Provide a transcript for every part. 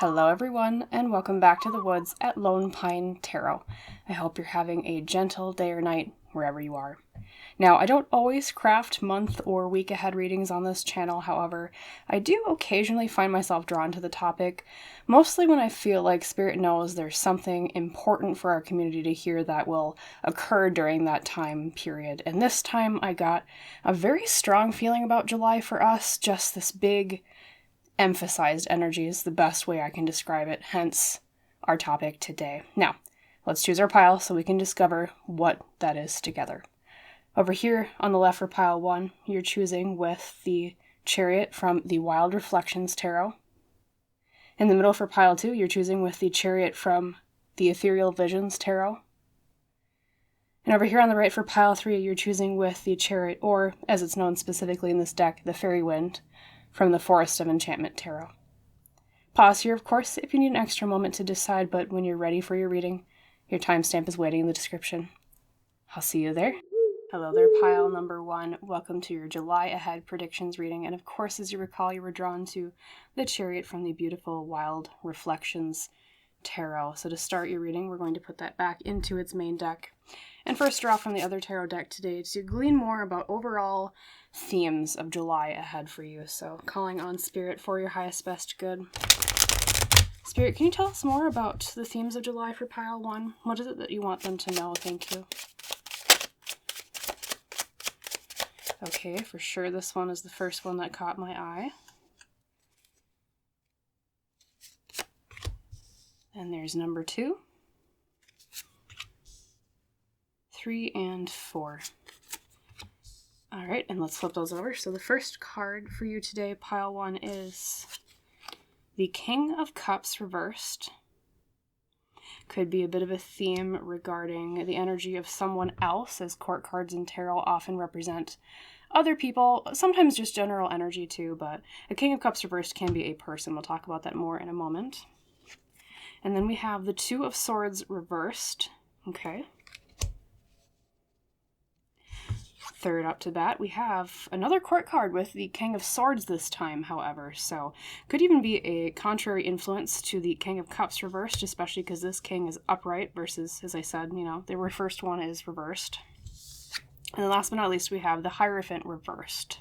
Hello everyone, and welcome back to the woods at Lone Pine Tarot. I hope you're having a gentle day or night wherever you are. Now, I don't always craft month or week ahead readings on this channel, however, I do occasionally find myself drawn to the topic, mostly when I feel like Spirit knows there's something important for our community to hear that will occur during that time period. And this time I got a very strong feeling about July for us, just this big emphasized energy is the best way I can describe it, hence our topic today. Now, let's choose our pile so we can discover what that is together. Over here on the left for pile 1, you're choosing with the Chariot from the Wild Reflections Tarot. In the middle for pile 2, you're choosing with the Chariot from the Ethereal Visions Tarot. And over here on the right for pile 3, you're choosing with the Chariot, or as it's known specifically in this deck, the Fairy Wind, from the Forest of Enchantment Tarot. Pause here, of course, if you need an extra moment to decide, but when you're ready for your reading, your timestamp is waiting in the description. I'll see you there. Hello there, pile number 1. Welcome to your July ahead predictions reading, and of course, as you recall, you were drawn to the Chariot from the beautiful Wild Reflections Tarot. So to start your reading, we're going to put that back into its main deck. And first draw from the other tarot deck today to glean more about overall themes of July ahead for you. So calling on Spirit for your highest best good. Spirit, can you tell us more about the themes of July for pile 1? What is it that you want them to know? Thank you. Okay, for sure this one is the first one that caught my eye. And there's number 2, 3, and 4. All right, and let's flip those over. So the first card for you today, pile 1, is the King of Cups reversed. Could be a bit of a theme regarding the energy of someone else, as court cards in tarot often represent other people, sometimes just general energy too, but a King of Cups reversed can be a person. We'll talk about that more in a moment. And then we have the Two of Swords reversed. Okay. Third up to bat, we have another court card with the King of Swords this time, however. So could even be a contrary influence to the King of Cups reversed, especially because this king is upright versus, as I said, the first one is reversed. And then last but not least, we have the Hierophant reversed.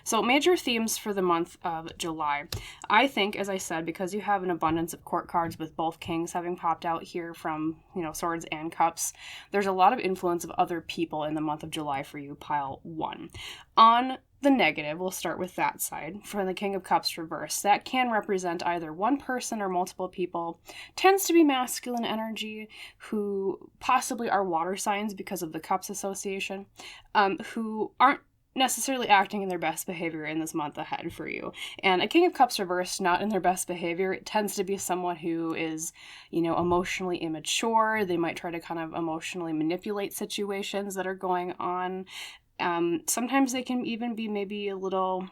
So major themes for the month of July. I think, as I said, because you have an abundance of court cards with both kings having popped out here from, swords and cups, there's a lot of influence of other people in the month of July for you, pile 1. On the negative, we'll start with that side. For the King of Cups reversed, that can represent either one person or multiple people. Tends to be masculine energy, who possibly are water signs because of the Cups association, who aren't necessarily acting in their best behavior in this month ahead for you. And a King of Cups reversed, not in their best behavior, it tends to be someone who is, emotionally immature. They might try to kind of emotionally manipulate situations that are going on. Sometimes they can even be maybe a little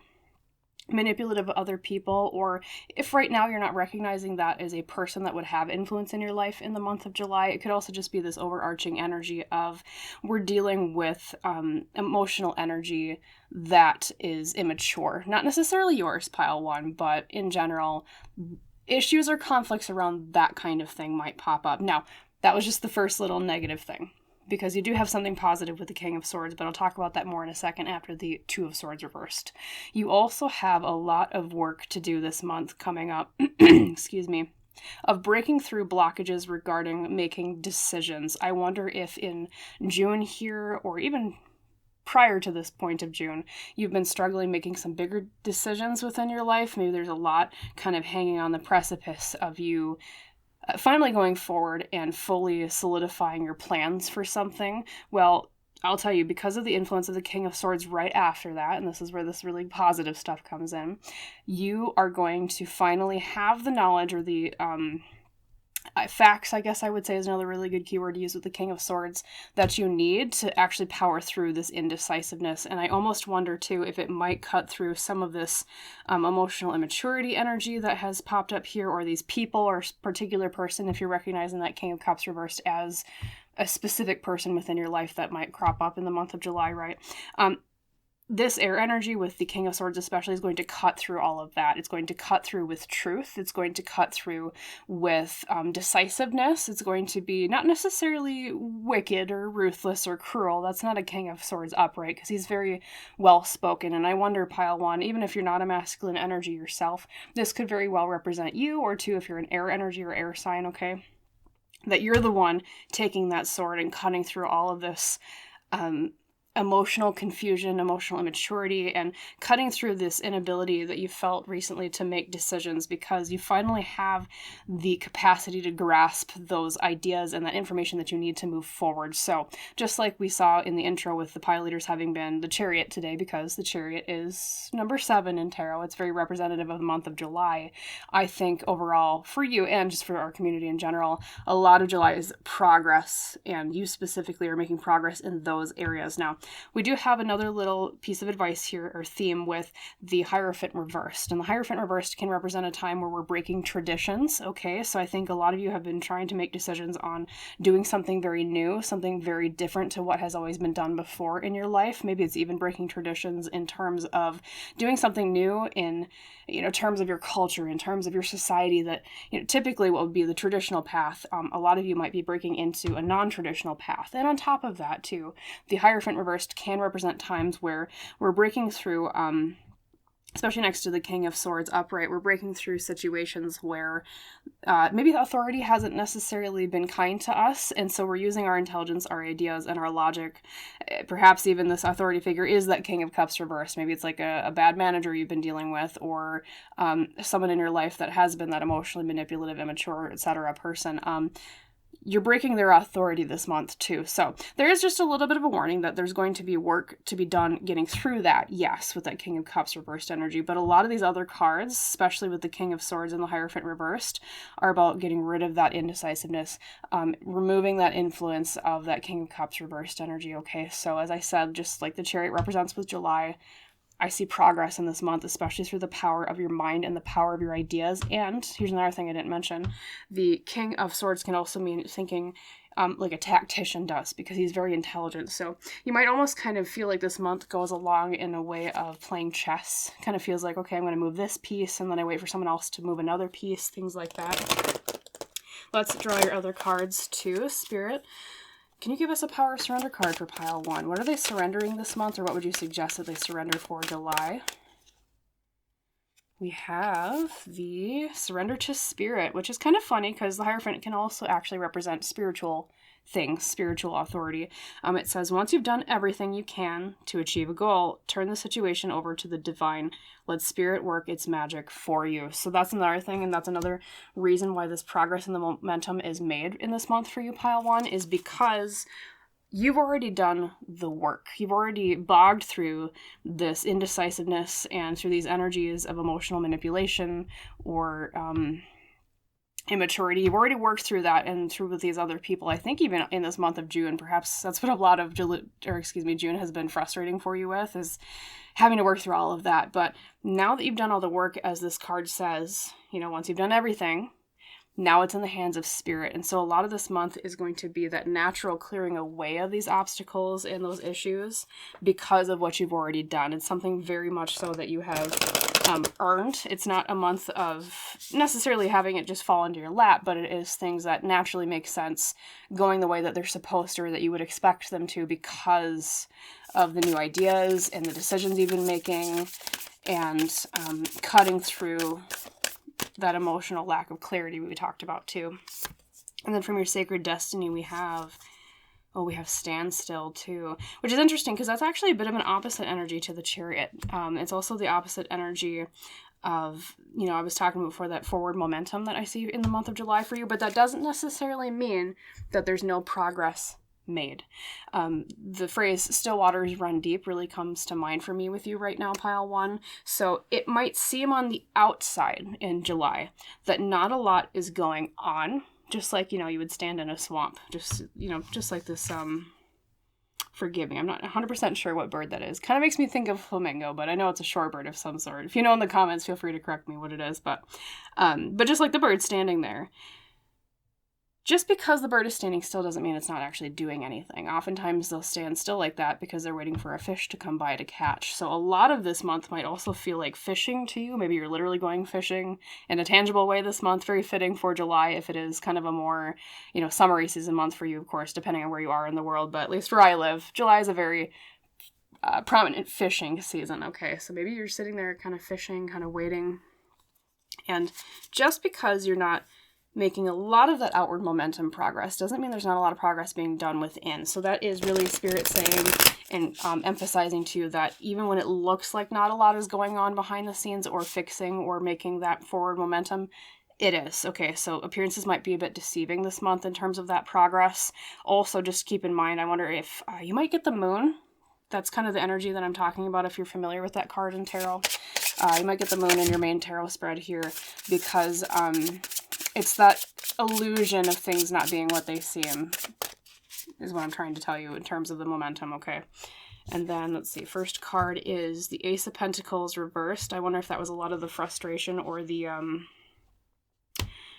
manipulative of other people, or if right now you're not recognizing that as a person that would have influence in your life in the month of July, it could also just be this overarching energy of we're dealing with emotional energy that is immature. Not necessarily yours, pile 1, but in general, issues or conflicts around that kind of thing might pop up. Now, that was just the first little negative thing, because you do have something positive with the King of Swords, but I'll talk about that more in a second after the Two of Swords reversed. You also have a lot of work to do this month coming up, excuse me, of breaking through blockages regarding making decisions. I wonder if in June here, or even prior to this point of June, you've been struggling making some bigger decisions within your life. Maybe there's a lot kind of hanging on the precipice of you finally going forward and fully solidifying your plans for something. Well, I'll tell you, because of the influence of the King of Swords right after that, and this is where this really positive stuff comes in, you are going to finally have the knowledge, or the facts, I guess I would say is another really good keyword to use with the King of Swords, that you need to actually power through this indecisiveness. And I almost wonder, too, if it might cut through some of this emotional immaturity energy that has popped up here, or these people or particular person, if you're recognizing that King of Cups reversed as a specific person within your life that might crop up in the month of July, right? this air energy with the King of Swords especially is going to cut through all of that. It's going to cut through with truth. It's going to cut through with decisiveness. It's going to be not necessarily wicked or ruthless or cruel. That's not a King of Swords upright, because he's very well-spoken. And I wonder, Pile 1, even if you're not a masculine energy yourself, this could very well represent you, or two, if you're an air energy or air sign, okay? That you're the one taking that sword and cutting through all of this emotional confusion, emotional immaturity, and cutting through this inability that you felt recently to make decisions, because you finally have the capacity to grasp those ideas and that information that you need to move forward. So just like we saw in the intro with the pile leaders having been the Chariot today, because the Chariot is number 7 in tarot, it's very representative of the month of July. I think overall for you and just for our community in general, a lot of July is progress, and you specifically are making progress in those areas. Now, we do have another little piece of advice here, or theme, with the Hierophant reversed. And the Hierophant reversed can represent a time where we're breaking traditions, okay? So I think a lot of you have been trying to make decisions on doing something very new, something very different to what has always been done before in your life. Maybe it's even breaking traditions in terms of doing something new in, terms of your culture, in terms of your society, that, typically what would be the traditional path. A lot of you might be breaking into a non-traditional path. And on top of that, too, the Hierophant reversed can represent times where we're breaking through, especially next to the King of Swords upright, we're breaking through situations where maybe the authority hasn't necessarily been kind to us, and so we're using our intelligence, our ideas, and our logic. Perhaps even this authority figure is that King of Cups reversed. Maybe it's like a bad manager you've been dealing with, or someone in your life that has been that emotionally manipulative, immature, etc. person. You're breaking their authority this month too. So there is just a little bit of a warning that there's going to be work to be done getting through that, yes, with that King of Cups reversed energy. But a lot of these other cards, especially with the King of Swords and the Hierophant reversed, are about getting rid of that indecisiveness, removing that influence of that King of Cups reversed energy, okay? So as I said, just like the Chariot represents with July, I see progress in this month, especially through the power of your mind and the power of your ideas. And here's another thing I didn't mention. The King of Swords can also mean thinking like a tactician does, because he's very intelligent. So you might almost kind of feel like this month goes along in a way of playing chess. Kind of feels like, okay, I'm going to move this piece, and then I wait for someone else to move another piece, things like that. Let's draw your other cards too, Spirit. Can you give us a power surrender card for pile 1? What are they surrendering this month, or what would you suggest that they surrender for July? We have the surrender to spirit, which is kind of funny because the Hierophant can also actually represent spiritual things, spiritual authority. It says, once you've done everything you can to achieve a goal, turn the situation over to the divine. Let spirit work its magic for you. So that's another thing, and that's another reason why this progress and the momentum is made in this month for you, pile 1, is because you've already done the work. You've already bogged through this indecisiveness and through these energies of emotional manipulation or immaturity. You've already worked through that and through with these other people. I think even in this month of June, perhaps that's what a lot of June has been frustrating for you with, is having to work through all of that. But now that you've done all the work, as this card says, once you've done everything, now it's in the hands of spirit. And so a lot of this month is going to be that natural clearing away of these obstacles and those issues because of what you've already done. It's something very much so that you have earned. It's not a month of necessarily having it just fall into your lap, but it is things that naturally make sense going the way that they're supposed to, or that you would expect them to, because of the new ideas and the decisions you've been making, and cutting through that emotional lack of clarity we talked about too. And then from your sacred destiny, we have standstill too, which is interesting because that's actually a bit of an opposite energy to the Chariot. It's also the opposite energy of, I was talking before, that forward momentum that I see in the month of July for you, but that doesn't necessarily mean that there's no progress made. The phrase still waters run deep really comes to mind for me with you right now, pile 1. So it might seem on the outside in July that not a lot is going on, just like, you would stand in a swamp, just like this, forgive me, I'm not 100% sure what bird that is. Kind of makes me think of flamingo, but I know it's a shorebird of some sort. If you know in the comments, feel free to correct me what it is, but just like the bird standing there, just because the bird is standing still doesn't mean it's not actually doing anything. Oftentimes they'll stand still like that because they're waiting for a fish to come by to catch. So a lot of this month might also feel like fishing to you. Maybe you're literally going fishing in a tangible way this month. Very fitting for July if it is kind of a more, summery season month for you, of course, depending on where you are in the world. But at least where I live, July is a very prominent fishing season. Okay, so maybe you're sitting there kind of fishing, kind of waiting. And just because you're not making a lot of that outward momentum progress doesn't mean there's not a lot of progress being done within. So that is really Spirit saying and emphasizing to you that even when it looks like not a lot is going on behind the scenes or fixing or making that forward momentum, it is. Okay, so appearances might be a bit deceiving this month in terms of that progress. Also, just keep in mind, I wonder if you might get the moon. That's kind of the energy that I'm talking about if you're familiar with that card in tarot. You might get the moon in your main tarot spread here because it's that illusion of things not being what they seem is what I'm trying to tell you in terms of the momentum, okay? And then, let's see, first card is the Ace of Pentacles reversed. I wonder if that was a lot of the frustration or the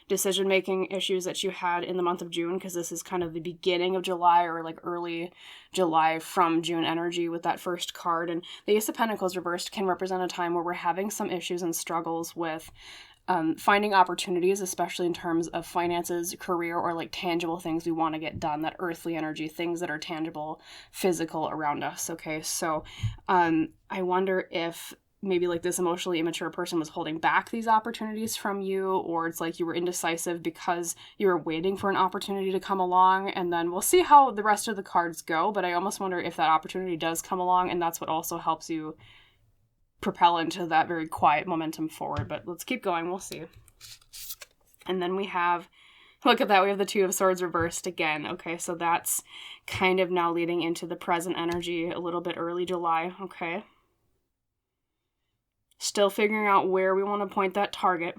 decision-making issues that you had in the month of June, because this is kind of the beginning of July or like early July from June energy with that first card. And the Ace of Pentacles reversed can represent a time where we're having some issues and struggles with finding opportunities, especially in terms of finances, career, or like tangible things we want to get done, that earthly energy, things that are tangible, physical around us. Okay, so I wonder if maybe like this emotionally immature person was holding back these opportunities from you, or it's like you were indecisive because you were waiting for an opportunity to come along. And then we'll see how the rest of the cards go, but I almost wonder if that opportunity does come along and that's what also helps you propel into that very quiet momentum forward. But let's keep going, we'll see. And then we have, look at that, we have the Two of Swords reversed again. Okay, so that's kind of now leading into the present energy a little bit early July. Okay, still figuring out where we want to point that target.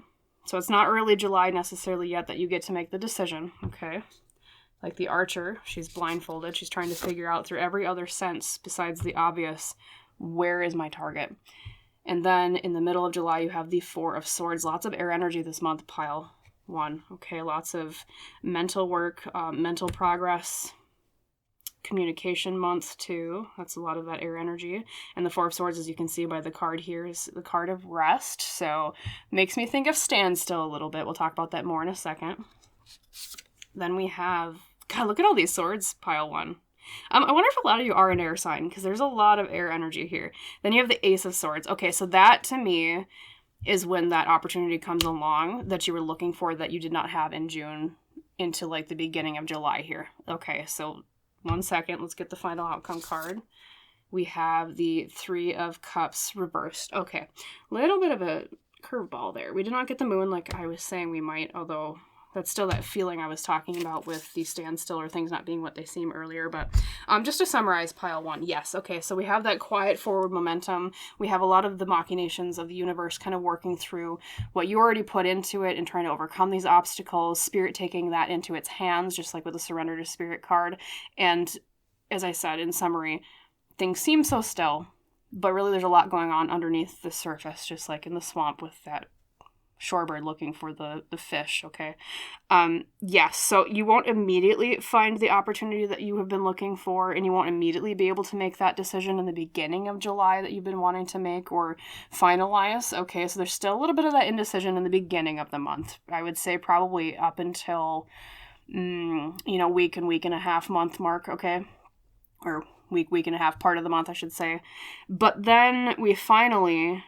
So it's not early July necessarily yet that you get to make the decision. Okay, like the archer, she's blindfolded, she's trying to figure out through every other sense besides the obvious, where is my target? And then in the middle of July, you have the Four of Swords. Lots of air energy this month, pile one. Okay, lots of mental work, mental progress, communication month too. That's a lot of that air energy. And the Four of Swords, as you can see by the card here, is the card of rest. So makes me think of standstill a little bit. We'll talk about that more in a second. Then we have, God, look at all these swords, pile one. I wonder if a lot of you are an air sign, because there's a lot of air energy here. Then you have the Ace of Swords. Okay, so that to me is when that opportunity comes along that you were looking for that you did not have in June into like the beginning of July here. Okay, so 1 second, let's get the final outcome card. We have the Three of Cups reversed. Okay, little bit of a curveball there. We did not get the moon like I was saying we might, although that's still that feeling I was talking about with the standstill or things not being what they seem earlier. But just to summarize, pile one, yes. Okay, so we have that quiet forward momentum. We have a lot of the machinations of the universe kind of working through what you already put into it and trying to overcome these obstacles, Spirit taking that into its hands, just like with the Surrender to Spirit card. And as I said, in summary, things seem so still, but really there's a lot going on underneath the surface, just like in the swamp with that shorebird looking for the fish. Okay, yes, so you won't immediately find the opportunity that you have been looking for, and you won't immediately be able to make that decision in the beginning of July that you've been wanting to make or finalize. Okay, so there's still a little bit of that indecision in the beginning of the month. I would say probably up until week and a half month mark. Okay, or week and a half, part of the month I should say. But then we finally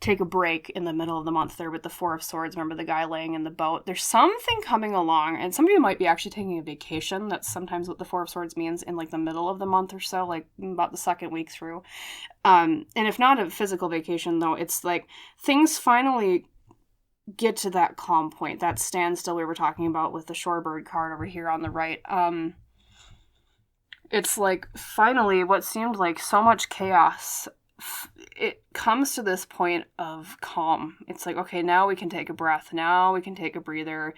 take a break in the middle of the month there with the Four of Swords. Remember the guy laying in the boat? There's something coming along, and some of you might be actually taking a vacation. That's sometimes what the Four of Swords means in like the middle of the month or so, like about the second week through. And if not a physical vacation though, it's like things finally get to that calm point, that standstill we were talking about with the shorebird card over here on the right. It's like finally what seemed like so much chaos, it comes to this point of calm. It's like, okay, now we can take a breath. Now we can take a breather.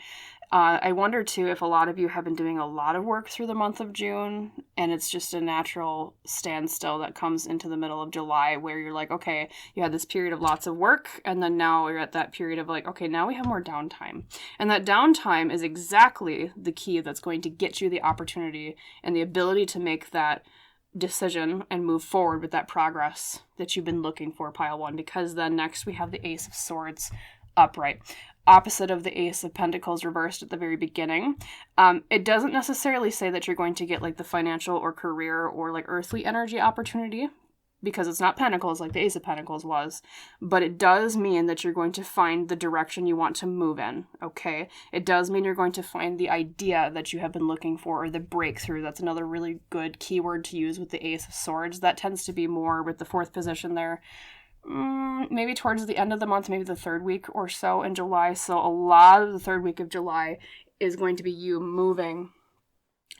I wonder too if a lot of you have been doing a lot of work through the month of June, and it's just a natural standstill that comes into the middle of July where you're like, okay, you had this period of lots of work, and then now you're at that period of like, okay, now we have more downtime. And that downtime is exactly the key that's going to get you the opportunity and the ability to make that decision and move forward with that progress that you've been looking for, pile one, because then next we have the Ace of Swords upright, opposite of the Ace of Pentacles reversed at the very beginning. It doesn't necessarily say that you're going to get like the financial or career or like earthly energy opportunity, because it's not Pentacles like the Ace of Pentacles was, but it does mean that you're going to find the direction you want to move in, okay? It does mean you're going to find the idea that you have been looking for, or the breakthrough. That's another really good keyword to use with the Ace of Swords. That tends to be more with the fourth position there. Maybe towards the end of the month, maybe the third week or so in July. So a lot of the third week of July is going to be you moving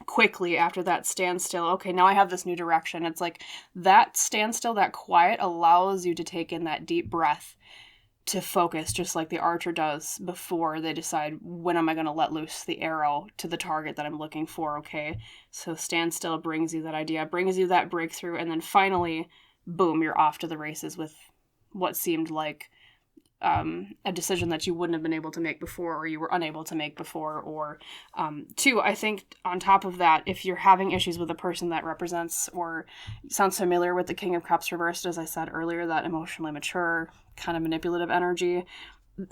quickly after that standstill. Okay, now I have this new direction. It's like that standstill, that quiet allows you to take in that deep breath to focus, just like the archer does before they decide, when am I going to let loose the arrow to the target that I'm looking for, okay? So standstill brings you that idea, brings you that breakthrough, and then finally, boom, you're off to the races with what seemed like a decision that you wouldn't have been able to make before, or you were unable to make before, or two, I think on top of that, if you're having issues with a person that represents or sounds familiar with the King of Cups reversed, as I said earlier, that emotionally mature, kind of manipulative energy,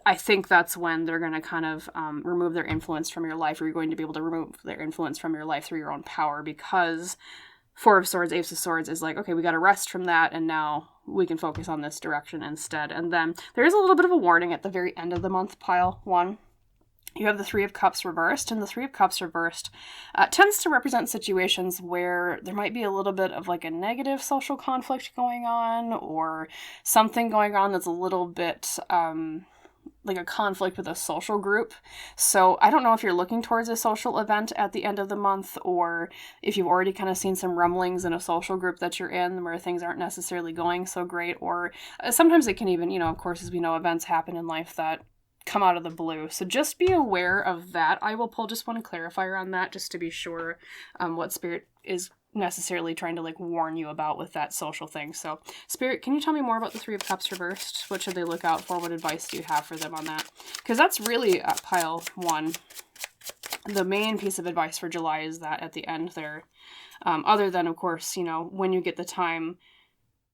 I think that's when they're going to kind of remove their influence from your life, or you're going to be able to remove their influence from your life through your own power, because Four of Swords, Ace of Swords is like, okay, we got to rest from that, and now we can focus on this direction instead. And then there is a little bit of a warning at the very end of the month, pile one. You have the Three of Cups reversed, and the Three of Cups reversed tends to represent situations where there might be a little bit of like a negative social conflict going on, or something going on that's a little bit like a conflict with a social group. So I don't know if you're looking towards a social event at the end of the month, or if you've already kind of seen some rumblings in a social group that you're in where things aren't necessarily going so great, or sometimes it can even, of course, as we know, events happen in life that come out of the blue. So just be aware of that. I will pull just one clarifier on that just to be sure what Spirit is necessarily trying to like warn you about with that social thing. So Spirit, can you tell me more about the Three of Cups reversed? What should they look out for? What advice do you have for them on that? Because that's really pile one. The main piece of advice for July is that at the end there, other than of course, when you get the time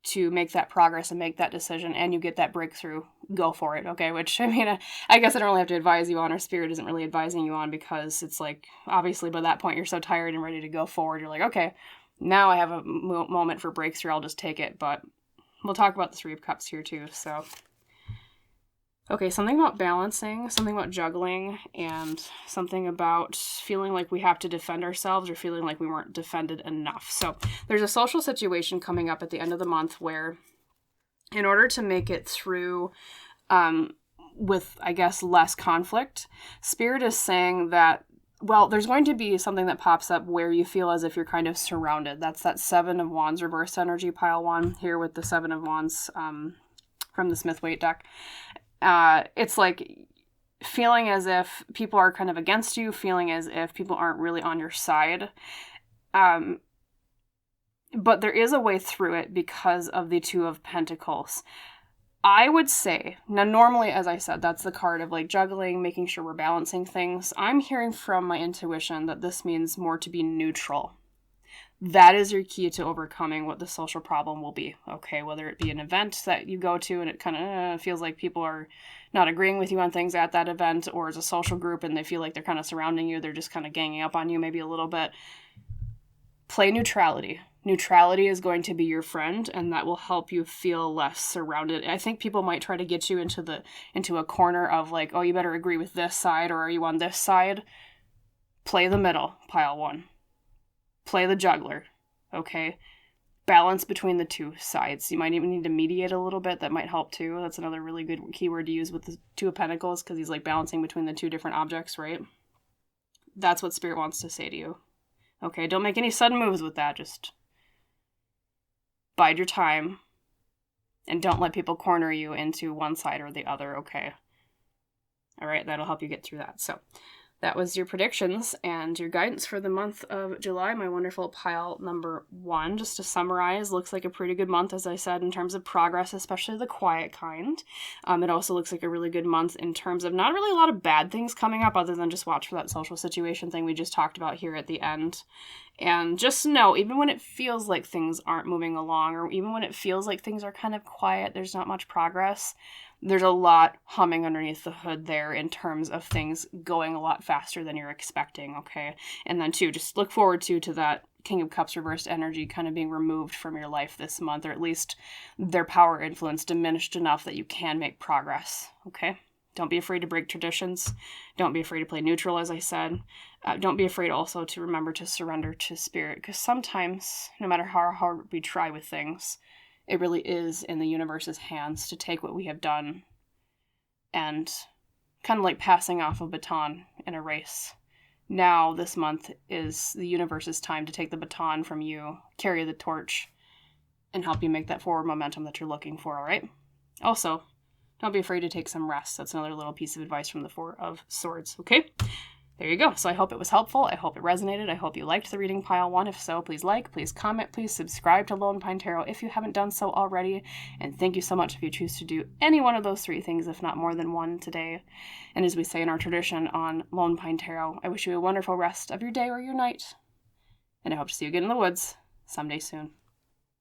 to make that progress and make that decision and you get that breakthrough, go for it, okay? Which, I guess I don't really have to advise you on, or Spirit isn't really advising you on, because it's like, obviously by that point you're so tired and ready to go forward. You're like, okay, now I have a moment for breakthrough, I'll just take it. But we'll talk about the Three of Cups here too, so. Okay, something about balancing, something about juggling, and something about feeling like we have to defend ourselves, or feeling like we weren't defended enough. So there's a social situation coming up at the end of the month where, in order to make it through with, I guess, less conflict, Spirit is saying that, well, there's going to be something that pops up where you feel as if you're kind of surrounded. That's that Seven of Wands reversed energy, pile one, here with the Seven of Wands from the Smith-Waite deck. It's like feeling as if people are kind of against you, feeling as if people aren't really on your side. But there is a way through it because of the Two of Pentacles. I would say, now normally, as I said, that's the card of like juggling, making sure we're balancing things. I'm hearing from my intuition that this means more to be neutral. That is your key to overcoming what the social problem will be, okay? Whether it be an event that you go to and it kind of feels like people are not agreeing with you on things at that event, or as a social group and they feel like they're kind of surrounding you, they're just kind of ganging up on you maybe a little bit. Play neutrality. Neutrality is going to be your friend, and that will help you feel less surrounded. I think people might try to get you into a corner of like, oh, you better agree with this side, or are you on this side? Play the middle, pile one. Play the juggler, okay? Balance between the two sides. You might even need to mediate a little bit. That might help too. That's another really good keyword to use with the Two of Pentacles, because he's like balancing between the two different objects, right? That's what Spirit wants to say to you. Okay, don't make any sudden moves with that. Just bide your time. And don't let people corner you into one side or the other, okay? All right, that'll help you get through that. So that was your predictions and your guidance for the month of July, my wonderful pile number 1. Just to summarize, looks like a pretty good month, as I said, in terms of progress, especially the quiet kind. It also looks like a really good month in terms of not really a lot of bad things coming up, other than just watch for that social situation thing we just talked about here at the end. And just know, even when it feels like things aren't moving along, or even when it feels like things are kind of quiet, there's not much progress, there's a lot humming underneath the hood there in terms of things going a lot faster than you're expecting, okay? And then, too, just look forward to that King of Cups reversed energy kind of being removed from your life this month, or at least their power influence diminished enough that you can make progress, okay? Don't be afraid to break traditions. Don't be afraid to play neutral, as I said. Don't be afraid also to remember to surrender to spirit, because sometimes, no matter how hard we try with things, it really is in the universe's hands to take what we have done and kind of like passing off a baton in a race. Now, this month is the universe's time to take the baton from you, carry the torch, and help you make that forward momentum that you're looking for, all right? Also, don't be afraid to take some rest. That's another little piece of advice from the Four of Swords, okay? There you go. So I hope it was helpful. I hope it resonated. I hope you liked the reading, pile 1. If so, please like, please comment, please subscribe to Lone Pine Tarot if you haven't done so already. And thank you so much if you choose to do any one of those 3 things, if not more than one today. And as we say in our tradition on Lone Pine Tarot, I wish you a wonderful rest of your day or your night. And I hope to see you again in the woods someday soon.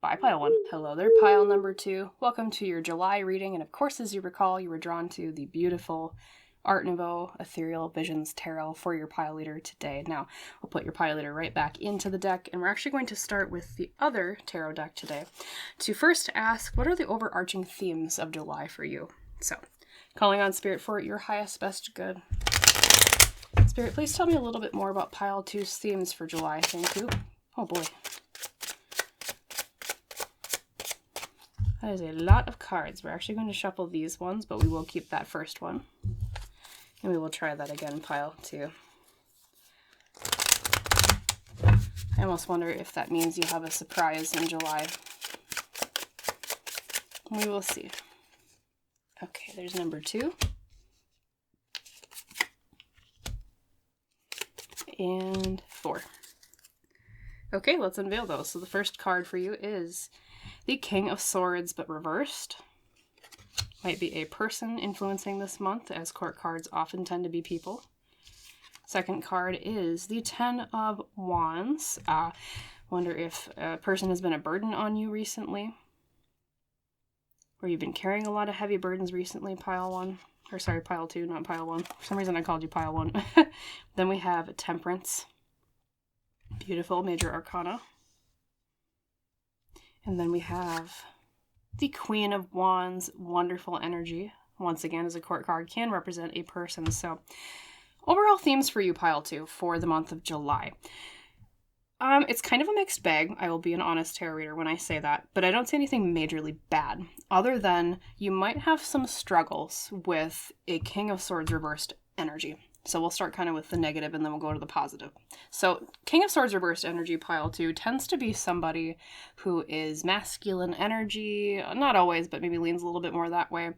Bye, pile 1. Hello there, pile number 2. Welcome to your July reading. And of course, as you recall, you were drawn to the beautiful Art Nouveau Ethereal Visions Tarot for your pile leader today. Now, we'll put your pile leader right back into the deck, and we're actually going to start with the other tarot deck today to first ask, what are the overarching themes of July for you? So, calling on Spirit for your highest, best good. Spirit, please tell me a little bit more about pile 2's themes for July. Thank you. Oh boy. That is a lot of cards. We're actually going to shuffle these ones, but we will keep that first one. And we will try that again, pile 2. I almost wonder if that means you have a surprise in July. We will see. Okay, there's number 2. And 4. Okay, let's unveil those. So the first card for you is the King of Swords, but reversed. Might be a person influencing this month, as court cards often tend to be people. Second card is the Ten of Wands. Wonder if a person has been a burden on you recently, or you've been carrying a lot of heavy burdens recently, pile 1. Or sorry, pile 2, not pile 1. For some reason I called you pile 1. Then we have Temperance. Beautiful major arcana. And then we have the Queen of Wands, wonderful energy. Once again, as a court card, can represent a person. So, overall themes for you, pile 2, for the month of July. It's kind of a mixed bag. I will be an honest tarot reader when I say that, but I don't see anything majorly bad, other than you might have some struggles with a King of Swords reversed energy. So we'll start kind of with the negative and then we'll go to the positive. So King of Swords reversed energy, pile 2, tends to be somebody who is masculine energy, not always, but maybe leans a little bit more that way.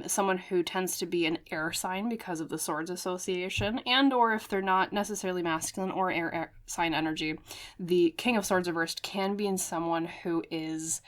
Someone who tends to be an air sign because of the swords association, and or if they're not necessarily masculine or air sign energy, the King of Swords reversed can be in someone who is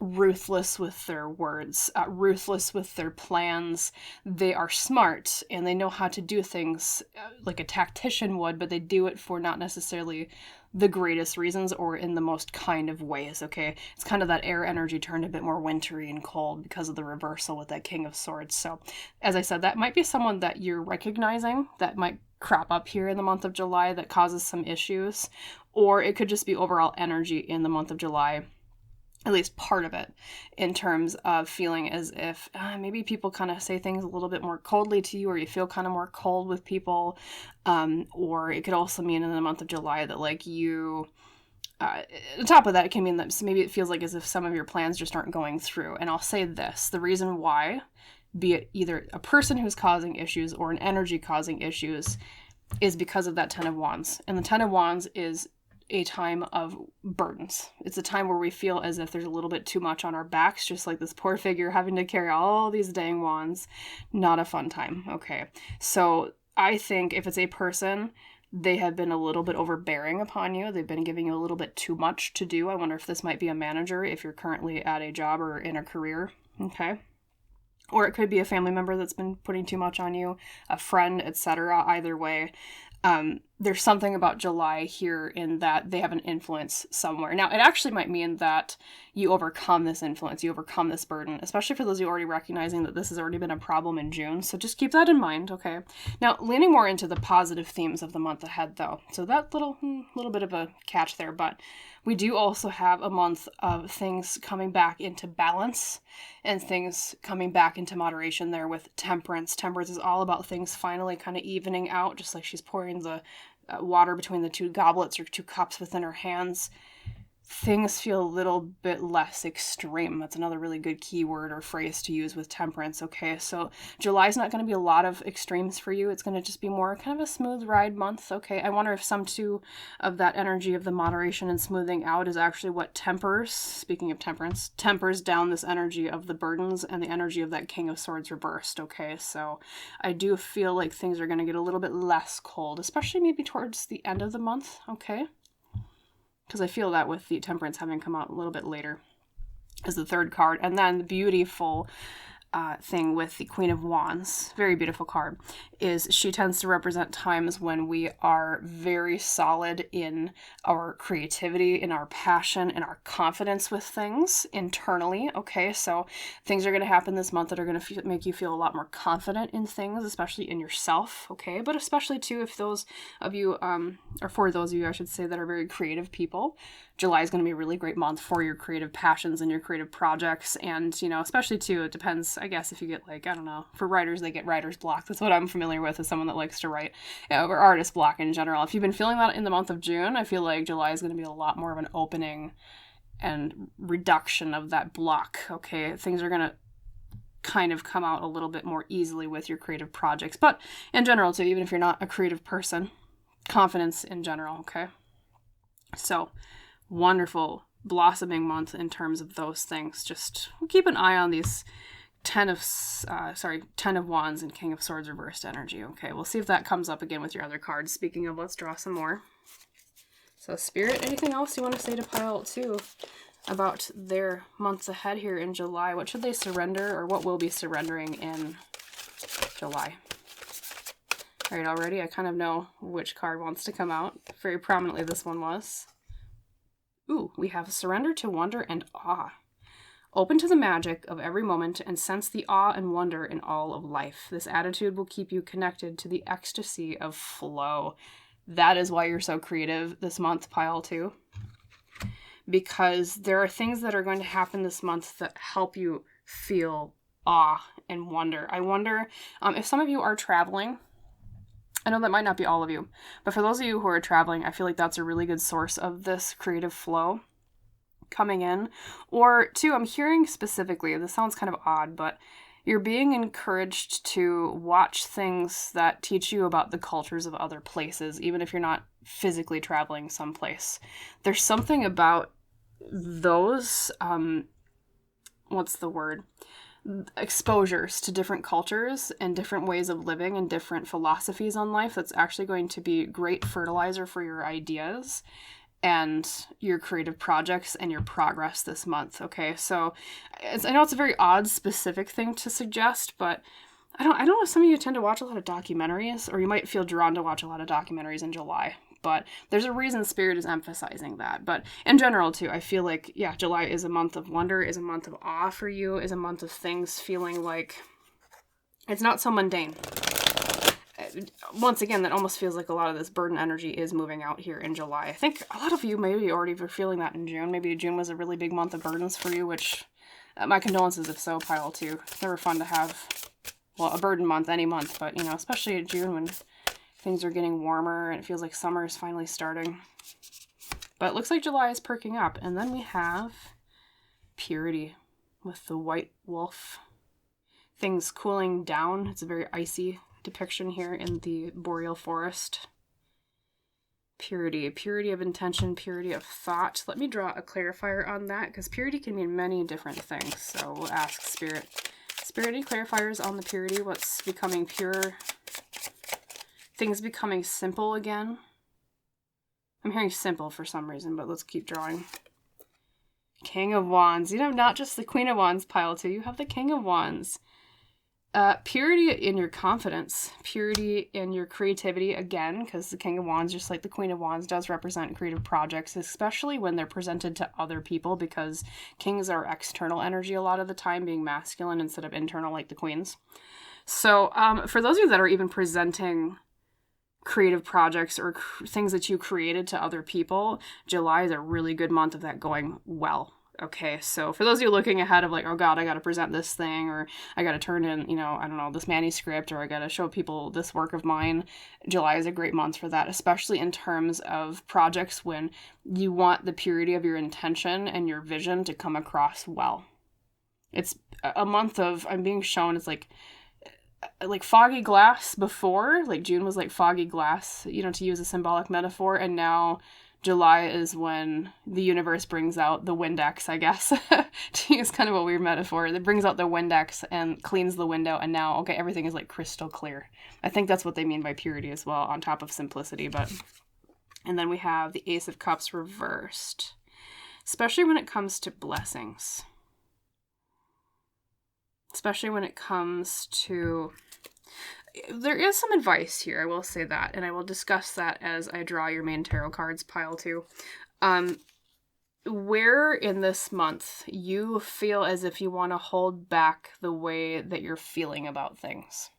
ruthless with their words, ruthless with their plans. They are smart and they know how to do things like a tactician would, but they do it for not necessarily the greatest reasons or in the most kind of ways, okay? It's kind of that air energy turned a bit more wintry and cold because of the reversal with that King of Swords. So, as I said, that might be someone that you're recognizing that might crop up here in the month of July that causes some issues, or it could just be overall energy in the month of July, at least part of it, in terms of feeling as if maybe people kind of say things a little bit more coldly to you, or you feel kind of more cold with people, or it could also mean in the month of July that like you, on top of that, it can mean that maybe it feels like as if some of your plans just aren't going through. And I'll say this, the reason why, be it either a person who's causing issues or an energy causing issues, is because of that Ten of Wands. And the Ten of Wands is a time of burdens. It's a time where we feel as if there's a little bit too much on our backs, just like this poor figure having to carry all these dang wands. Not a fun time, okay? So I think if it's a person, they have been a little bit overbearing upon you. They've been giving you a little bit too much to do. I wonder if this might be a manager if you're currently at a job or in a career, okay? Or it could be a family member that's been putting too much on you, a friend, etc. Either way, there's something about July here in that they have an influence somewhere. Now, it actually might mean that you overcome this influence, you overcome this burden, especially for those of you already recognizing that this has already been a problem in June. So just keep that in mind, okay? Now, leaning more into the positive themes of the month ahead, though. So that little bit of a catch there, but we do also have a month of things coming back into balance and things coming back into moderation there with temperance. Temperance is all about things finally kind of evening out, just like she's pouring the water between the two goblets or two cups within her hands. Things feel a little bit less extreme. That's another really good keyword or phrase to use with temperance, okay? So July's not going to be a lot of extremes for you. It's going to just be more kind of a smooth ride month, okay? I wonder if some too of that energy of the moderation and smoothing out is actually what tempers, speaking of temperance, tempers down this energy of the burdens and the energy of that King of Swords reversed, okay? So I do feel like things are going to get a little bit less cold, especially maybe towards the end of the month, okay? Because I feel that with the Temperance having come out a little bit later as the third card. And then the beautiful thing with the Queen of Wands, very beautiful card, is she tends to represent times when we are very solid in our creativity, in our passion, in our confidence with things internally, okay? So things are going to happen this month that are going to make you feel a lot more confident in things, especially in yourself, okay? But especially too if those of you, or for those of you, I should say, that are very creative people, July is going to be a really great month for your creative passions and your creative projects. And, you know, especially too, it depends, I guess, if you get like, I don't know, for writers, they get writer's block. That's what I'm familiar with as someone that likes to write, or artist block in general. If you've been feeling that in the month of June, I feel like July is going to be a lot more of an opening and reduction of that block, okay? Things are going to kind of come out a little bit more easily with your creative projects. But in general too, even if you're not a creative person, confidence in general, okay? So wonderful blossoming month in terms of those things. Just keep an eye on these 10 of Wands and King of Swords reversed energy. Okay, we'll see if that comes up again with your other cards. Speaking of, let's draw some more. So Spirit, anything else you want to say to pile 2 about their months ahead here in July? What should they surrender, or what will be surrendering in July? All right, already I kind of know which card wants to come out. Very prominently this one was. Ooh, we have surrender to wonder and awe. Open to the magic of every moment and sense the awe and wonder in all of life. This attitude will keep you connected to the ecstasy of flow. That is why you're so creative this month, pile 2. Because there are things that are going to happen this month that help you feel awe and wonder. I wonder if some of you are traveling. I know that might not be all of you, but for those of you who are traveling, I feel like that's a really good source of this creative flow coming in. Or 2, I'm hearing specifically, this sounds kind of odd, but you're being encouraged to watch things that teach you about the cultures of other places, even if you're not physically traveling someplace. There's something about those, what's the word? Exposures to different cultures and different ways of living and different philosophies on life that's actually going to be great fertilizer for your ideas and your creative projects and your progress this month, okay? So I know it's a very odd specific thing to suggest, but I don't know if some of you tend to watch a lot of documentaries, or you might feel drawn to watch a lot of documentaries in July. But there's a reason Spirit is emphasizing that. But in general, too, I feel like, yeah, July is a month of wonder, is a month of awe for you, is a month of things feeling like it's not so mundane. Once again, that almost feels like a lot of this burden energy is moving out here in July. I think a lot of you maybe already were feeling that in June. Maybe June was a really big month of burdens for you, which my condolences if so, pile 2. It's never fun to have, well, a burden month, any month, but, you know, especially in June when things are getting warmer and it feels like summer is finally starting. But it looks like July is perking up. And then we have Purity with the white wolf. Things cooling down. It's a very icy depiction here in the boreal forest. Purity. Purity of intention, purity of thought. Let me draw a clarifier on that, because purity can mean many different things. So we'll ask Spirit. Spirit, any clarifiers on the purity? What's becoming pure? Things becoming simple again. I'm hearing simple for some reason, but let's keep drawing. King of Wands. You know, not just the Queen of Wands pile too. You have the King of Wands. Purity in your confidence. Purity in your creativity again, because the King of Wands, just like the Queen of Wands, does represent creative projects, especially when they're presented to other people, because kings are external energy a lot of the time, being masculine instead of internal like the queens. So for those of you that are even presenting creative projects or things that you created to other people, July is a really good month of that going well. Okay, so for those of you looking ahead of like, oh God, I got to present this thing, or I got to turn in, you know, I don't know, this manuscript, or I got to show people this work of mine, July is a great month for that, especially in terms of projects when you want the purity of your intention and your vision to come across well. It's a month of, I'm being shown, it's like foggy glass before, like June was like foggy glass, you know, to use a symbolic metaphor, and now July is when the universe brings out the Windex, I guess, to use kind of a weird metaphor. It brings out the Windex and cleans the window, and now, okay, everything is like crystal clear. I think that's what they mean by purity as well, on top of simplicity. But and then we have the Ace of Cups reversed, especially when it comes to blessings. Especially when it comes to... There is some advice here, I will say that, and I will discuss that as I draw your main tarot cards pile too. Where in this month you feel as if you want to hold back the way that you're feeling about things.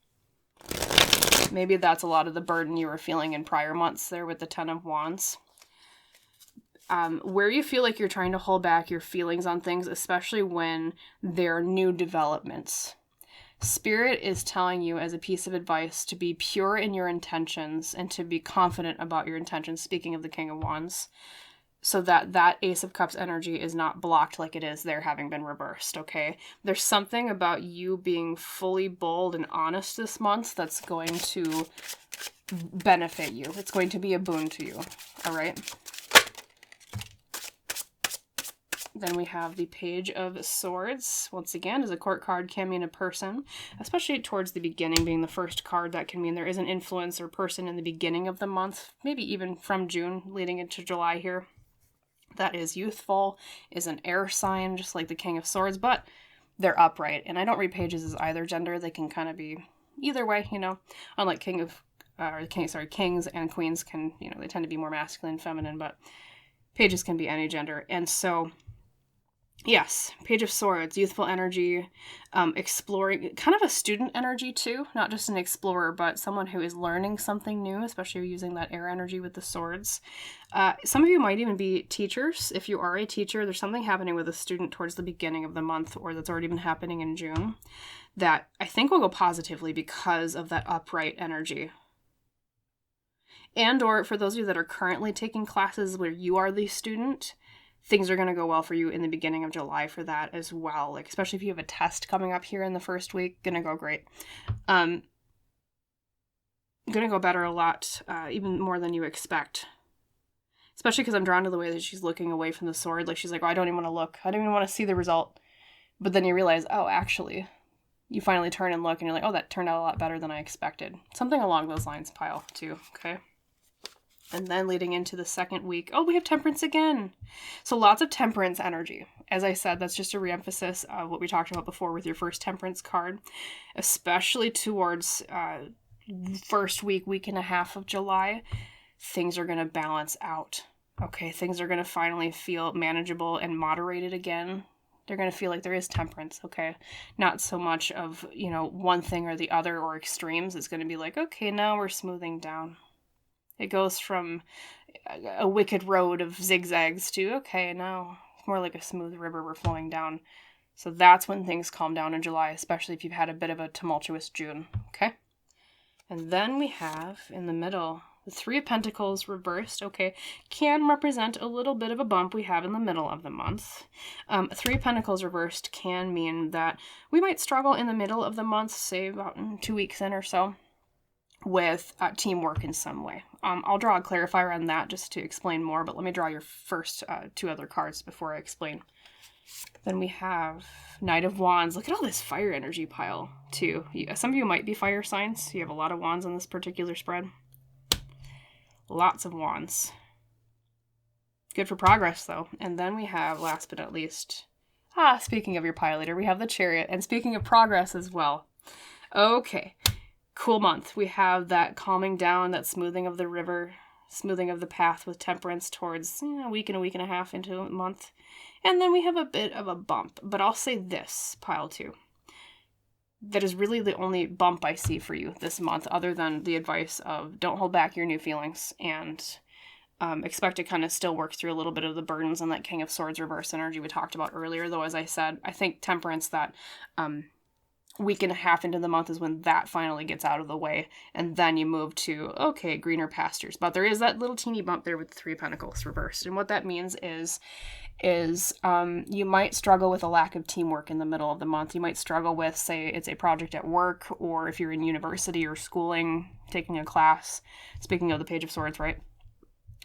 Maybe that's a lot of the burden you were feeling in prior months there with the Ten of Wands. Where you feel like you're trying to hold back your feelings on things, especially when there are new developments. Spirit is telling you as a piece of advice to be pure in your intentions and to be confident about your intentions, speaking of the King of Wands, so that that Ace of Cups energy is not blocked like it is there having been reversed, okay? There's something about you being fully bold and honest this month that's going to benefit you. It's going to be a boon to you, all right? Then we have the Page of Swords. Once again, as a court card can mean a person, especially towards the beginning being the first card. That can mean there is an influence or person in the beginning of the month, maybe even from June leading into July here. That is youthful, is an air sign, just like the King of Swords, but they're upright. And I don't read pages as either gender. They can kind of be either way, you know, unlike kings and queens can, you know, they tend to be more masculine, feminine, but pages can be any gender. And so... yes, Page of Swords, youthful energy, exploring, kind of a student energy too, not just an explorer, but someone who is learning something new, especially using that air energy with the swords. Some of you might even be teachers. If you are a teacher, there's something happening with a student towards the beginning of the month, or that's already been happening in June, that I think will go positively because of that upright energy. And or for those of you that are currently taking classes where you are the student, things are going to go well for you in the beginning of July for that as well. Like, especially if you have a test coming up here in the first week, going to go great. Going to go better a lot, even more than you expect. Especially because I'm drawn to the way that she's looking away from the sword. Like, she's like, oh, I don't even want to look. I don't even want to see the result. But then you realize, oh, actually, you finally turn and look and you're like, oh, that turned out a lot better than I expected. Something along those lines, pile, too, okay? And then leading into the second week, oh, we have Temperance again. So lots of Temperance energy. As I said, that's just a reemphasis of what we talked about before with your first Temperance card, especially towards first week and a half of July. Things are going to balance out. Okay, things are going to finally feel manageable and moderated again. They're going to feel like there is temperance, okay? Not so much of, you know, one thing or the other or extremes. It's going to be like, okay, now we're smoothing down. It goes from a wicked road of zigzags to, okay, now it's more like a smooth river we're flowing down. So that's when things calm down in July, especially if you've had a bit of a tumultuous June, okay? And then we have, in the middle, the Three of Pentacles reversed, okay, can represent a little bit of a bump we have in the middle of the month. Three of Pentacles reversed can mean that we might struggle in the middle of the month, say about 2 weeks in or so, with teamwork in some way. I'll draw a clarifier on that just to explain more, but let me draw your first two other cards before I explain. Then we have Knight of Wands. Look at all this fire energy pile, too. Some of you might be fire signs. You have a lot of wands on this particular spread. Lots of wands. Good for progress, though. And then we have, last but not least, speaking of your pile leader, we have the Chariot. And speaking of progress as well. Okay. Cool month. We have that calming down, that smoothing of the river, smoothing of the path with Temperance towards a week and a half into a month. And then we have a bit of a bump. But I'll say this, pile 2. That is really the only bump I see for you this month, other than the advice of don't hold back your new feelings and expect to kind of still work through a little bit of the burdens and that King of Swords reverse energy we talked about earlier. Though, as I said, I think Temperance, that week and a half into the month is when that finally gets out of the way, and then you move to, okay, greener pastures. But there is that little teeny bump there with the 3 of Pentacles reversed, and what that means is you might struggle with a lack of teamwork in the middle of the month. You might struggle with, say, it's a project at work, or if you're in university or schooling, taking a class, speaking of the Page of Swords, right?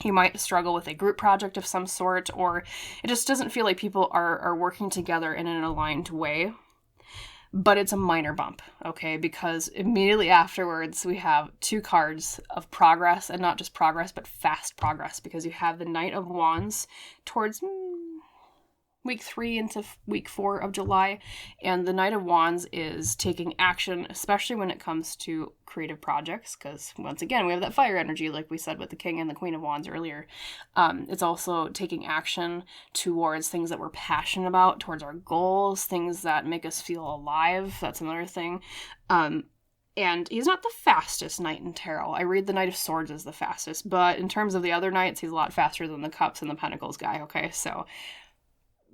You might struggle with a group project of some sort, or it just doesn't feel like people are working together in an aligned way. But it's a minor bump, okay? Because immediately afterwards, we have 2 cards of progress, and not just progress, but fast progress, because you have the Knight of Wands towards week 3 into week 4 of July, and the Knight of Wands is taking action, especially when it comes to creative projects, because once again, we have that fire energy, like we said with the King and the Queen of Wands earlier. It's also taking action towards things that we're passionate about, towards our goals, things that make us feel alive. That's another thing. And he's not the fastest knight in tarot. I read the Knight of Swords as the fastest, but in terms of the other knights, he's a lot faster than the Cups and the Pentacles guy, okay? So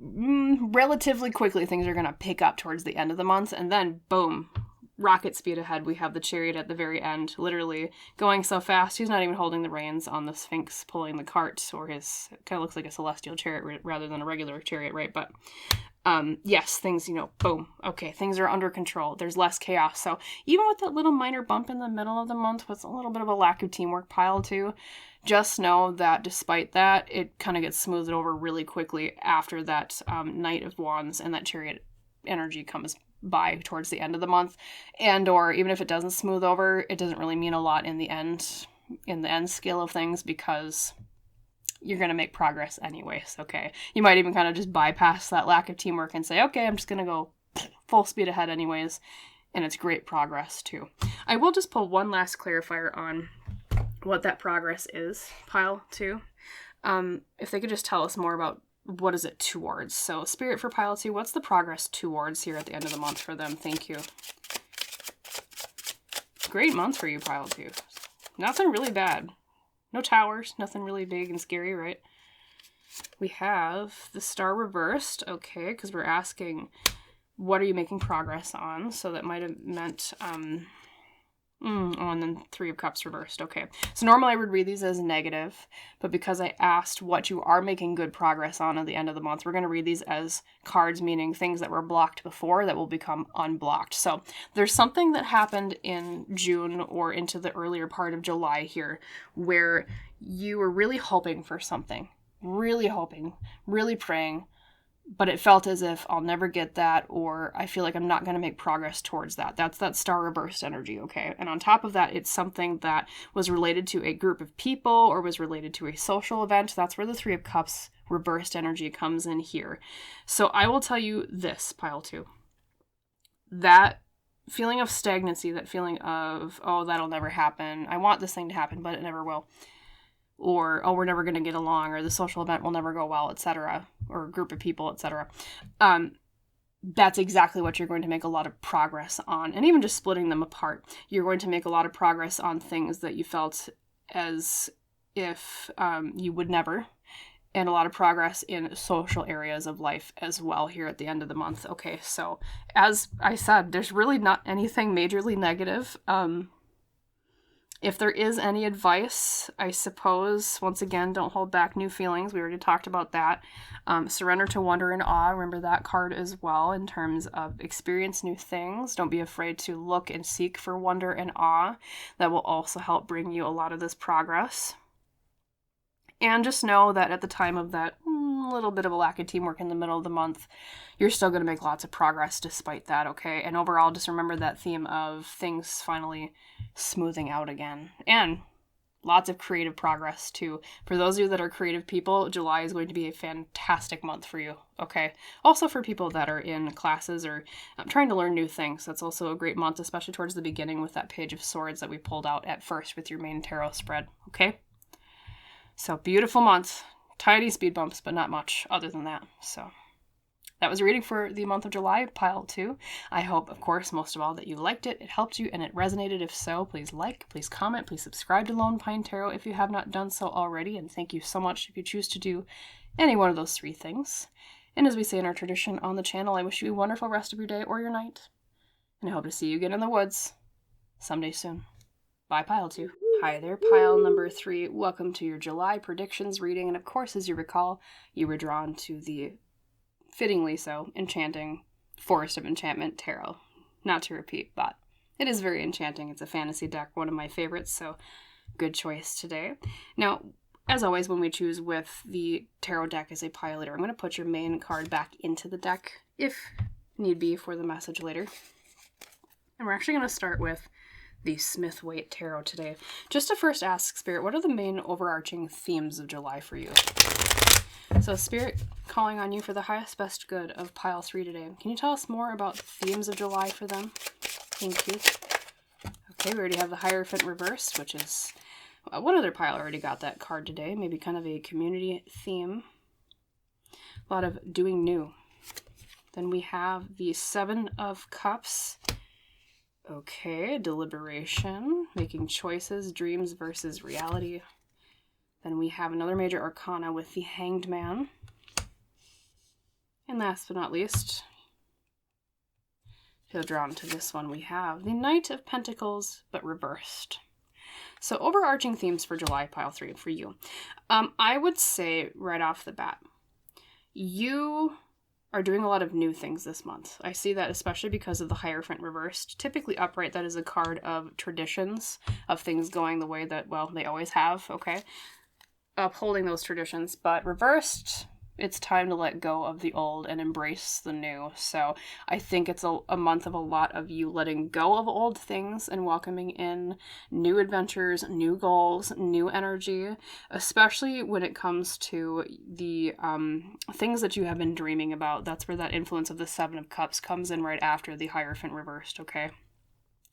relatively quickly things are going to pick up towards the end of the month, and then boom, rocket speed ahead. We have the Chariot at the very end, literally going so fast he's not even holding the reins on the Sphinx pulling the cart, or his kind of looks like a celestial chariot rather than a regular chariot, right? But yes, things, boom, okay, things are under control. There's less chaos. So even with that little minor bump in the middle of the month with a little bit of a lack of teamwork pile too, just know that despite that, it kind of gets smoothed over really quickly after that Knight of Wands and that Chariot energy comes by towards the end of the month. And or even if it doesn't smooth over, it doesn't really mean a lot in the end scale of things, because you're going to make progress anyways, okay? You might even kind of just bypass that lack of teamwork and say, okay, I'm just going to go full speed ahead anyways, and it's great progress too. I will just pull one last clarifier on what that progress is, pile 2. If they could just tell us more about what is it towards. So Spirit for pile 2, what's the progress towards here at the end of the month for them? Thank you. Great month for you, pile 2. Nothing really bad. No towers, nothing really big and scary, right? We have the Star reversed, okay, because we're asking, what are you making progress on? So that might have meant, and then 3 of Cups reversed, okay. So normally I would read these as negative, but because I asked what you are making good progress on at the end of the month, we're going to read these as cards, meaning things that were blocked before that will become unblocked. So there's something that happened in June or into the earlier part of July here where you were really hoping for something, really hoping, really praying, but it felt as if I'll never get that, or I feel like I'm not going to make progress towards that. That's that Star reversed energy, okay? And on top of that, it's something that was related to a group of people or was related to a social event. That's where the 3 of Cups reversed energy comes in here. So I will tell you this, pile 2. That feeling of stagnancy, that feeling of, oh, that'll never happen. I want this thing to happen, but it never will. Or, oh, we're never going to get along, or the social event will never go well, etc., or a group of people, etc. That's exactly what you're going to make a lot of progress on. And even just splitting them apart, you're going to make a lot of progress on things that you felt as if you would never, and a lot of progress in social areas of life as well here at the end of the month. Okay, so as I said, there's really not anything majorly negative. If there is any advice, I suppose, once again, don't hold back new feelings. We already talked about that. Surrender to wonder and awe. Remember that card as well in terms of experience new things. Don't be afraid to look and seek for wonder and awe. That will also help bring you a lot of this progress. And just know that at the time of that little bit of a lack of teamwork in the middle of the month, you're still going to make lots of progress despite that, okay? And overall, just remember that theme of things finally smoothing out again. And lots of creative progress, too. For those of you that are creative people, July is going to be a fantastic month for you, okay? Also for people that are in classes or trying to learn new things, that's also a great month, especially towards the beginning with that Page of Swords that we pulled out at first with your main tarot spread, okay? So beautiful month. Tiny speed bumps, but not much other than that. So that was a reading for the month of July, pile 2. I hope, of course, most of all, that you liked it, it helped you, and it resonated. If so, please like, please comment, please subscribe to Lone Pine Tarot if you have not done so already, and thank you so much if you choose to do any one of those 3 things. And as we say in our tradition on the channel, I wish you a wonderful rest of your day or your night, and I hope to see you again in the woods someday soon. Bye, pile 2. Hi there, pile number 3. Welcome to your July predictions reading, and of course, as you recall, you were drawn to the, fittingly so, enchanting Forest of Enchantment Tarot. Not to repeat, but it is very enchanting. It's a fantasy deck, one of my favorites, so good choice today. Now, as always, when we choose with the tarot deck as a pile leader, I'm going to put your main card back into the deck, if need be, for the message later. And we're actually going to start with the Smith-Waite Tarot today. Just to first ask Spirit, what are the main overarching themes of July for you? So Spirit calling on you for the highest best good of pile 3 today. Can you tell us more about the themes of July for them? Thank you. Okay, we already have the Hierophant reverse, which is one other pile already got that card today. Maybe kind of a community theme. A lot of doing new. Then we have the 7 of Cups. Okay, deliberation, making choices, dreams versus reality. Then we have another major arcana with the Hanged Man. And last but not least, feel drawn to this one, we have the Knight of Pentacles, but reversed. So overarching themes for July, pile 3 for you. I would say right off the bat, you are doing a lot of new things this month. I see that especially because of the Hierophant reversed. Typically upright, that is a card of traditions, of things going the way that, well, they always have, okay? Upholding those traditions, but reversed, it's time to let go of the old and embrace the new. So I think it's a month of a lot of you letting go of old things and welcoming in new adventures, new goals, new energy, especially when it comes to the things that you have been dreaming about. That's where that influence of the 7 of Cups comes in right after the Hierophant reversed, okay?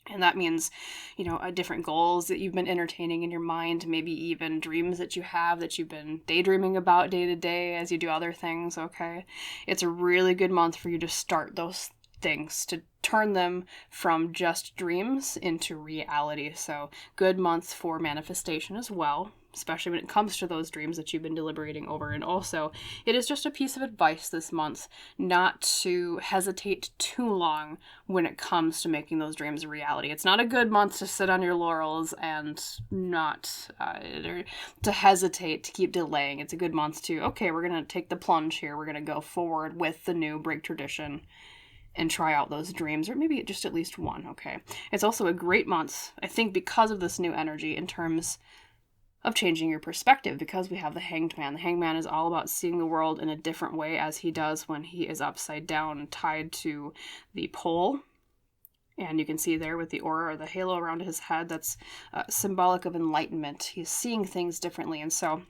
And that means, you know, different goals that you've been entertaining in your mind, maybe even dreams that you have that you've been daydreaming about day to day as you do other things, okay? It's a really good month for you to start those things, to turn them from just dreams into reality. So good month for manifestation as well, especially when it comes to those dreams that you've been deliberating over. And also, it is just a piece of advice this month not to hesitate too long when it comes to making those dreams a reality. It's not a good month to sit on your laurels and not or to hesitate, to keep delaying. It's a good month to, okay, we're going to take the plunge here. We're going to go forward with the new, break tradition, and try out those dreams, or maybe just at least one, okay? It's also a great month, I think, because of this new energy in terms of changing your perspective, because we have the Hanged Man. The Hanged Man is all about seeing the world in a different way, as he does when he is upside down, tied to the pole. And you can see there with the aura or the halo around his head, that's symbolic of enlightenment. He's seeing things differently. And so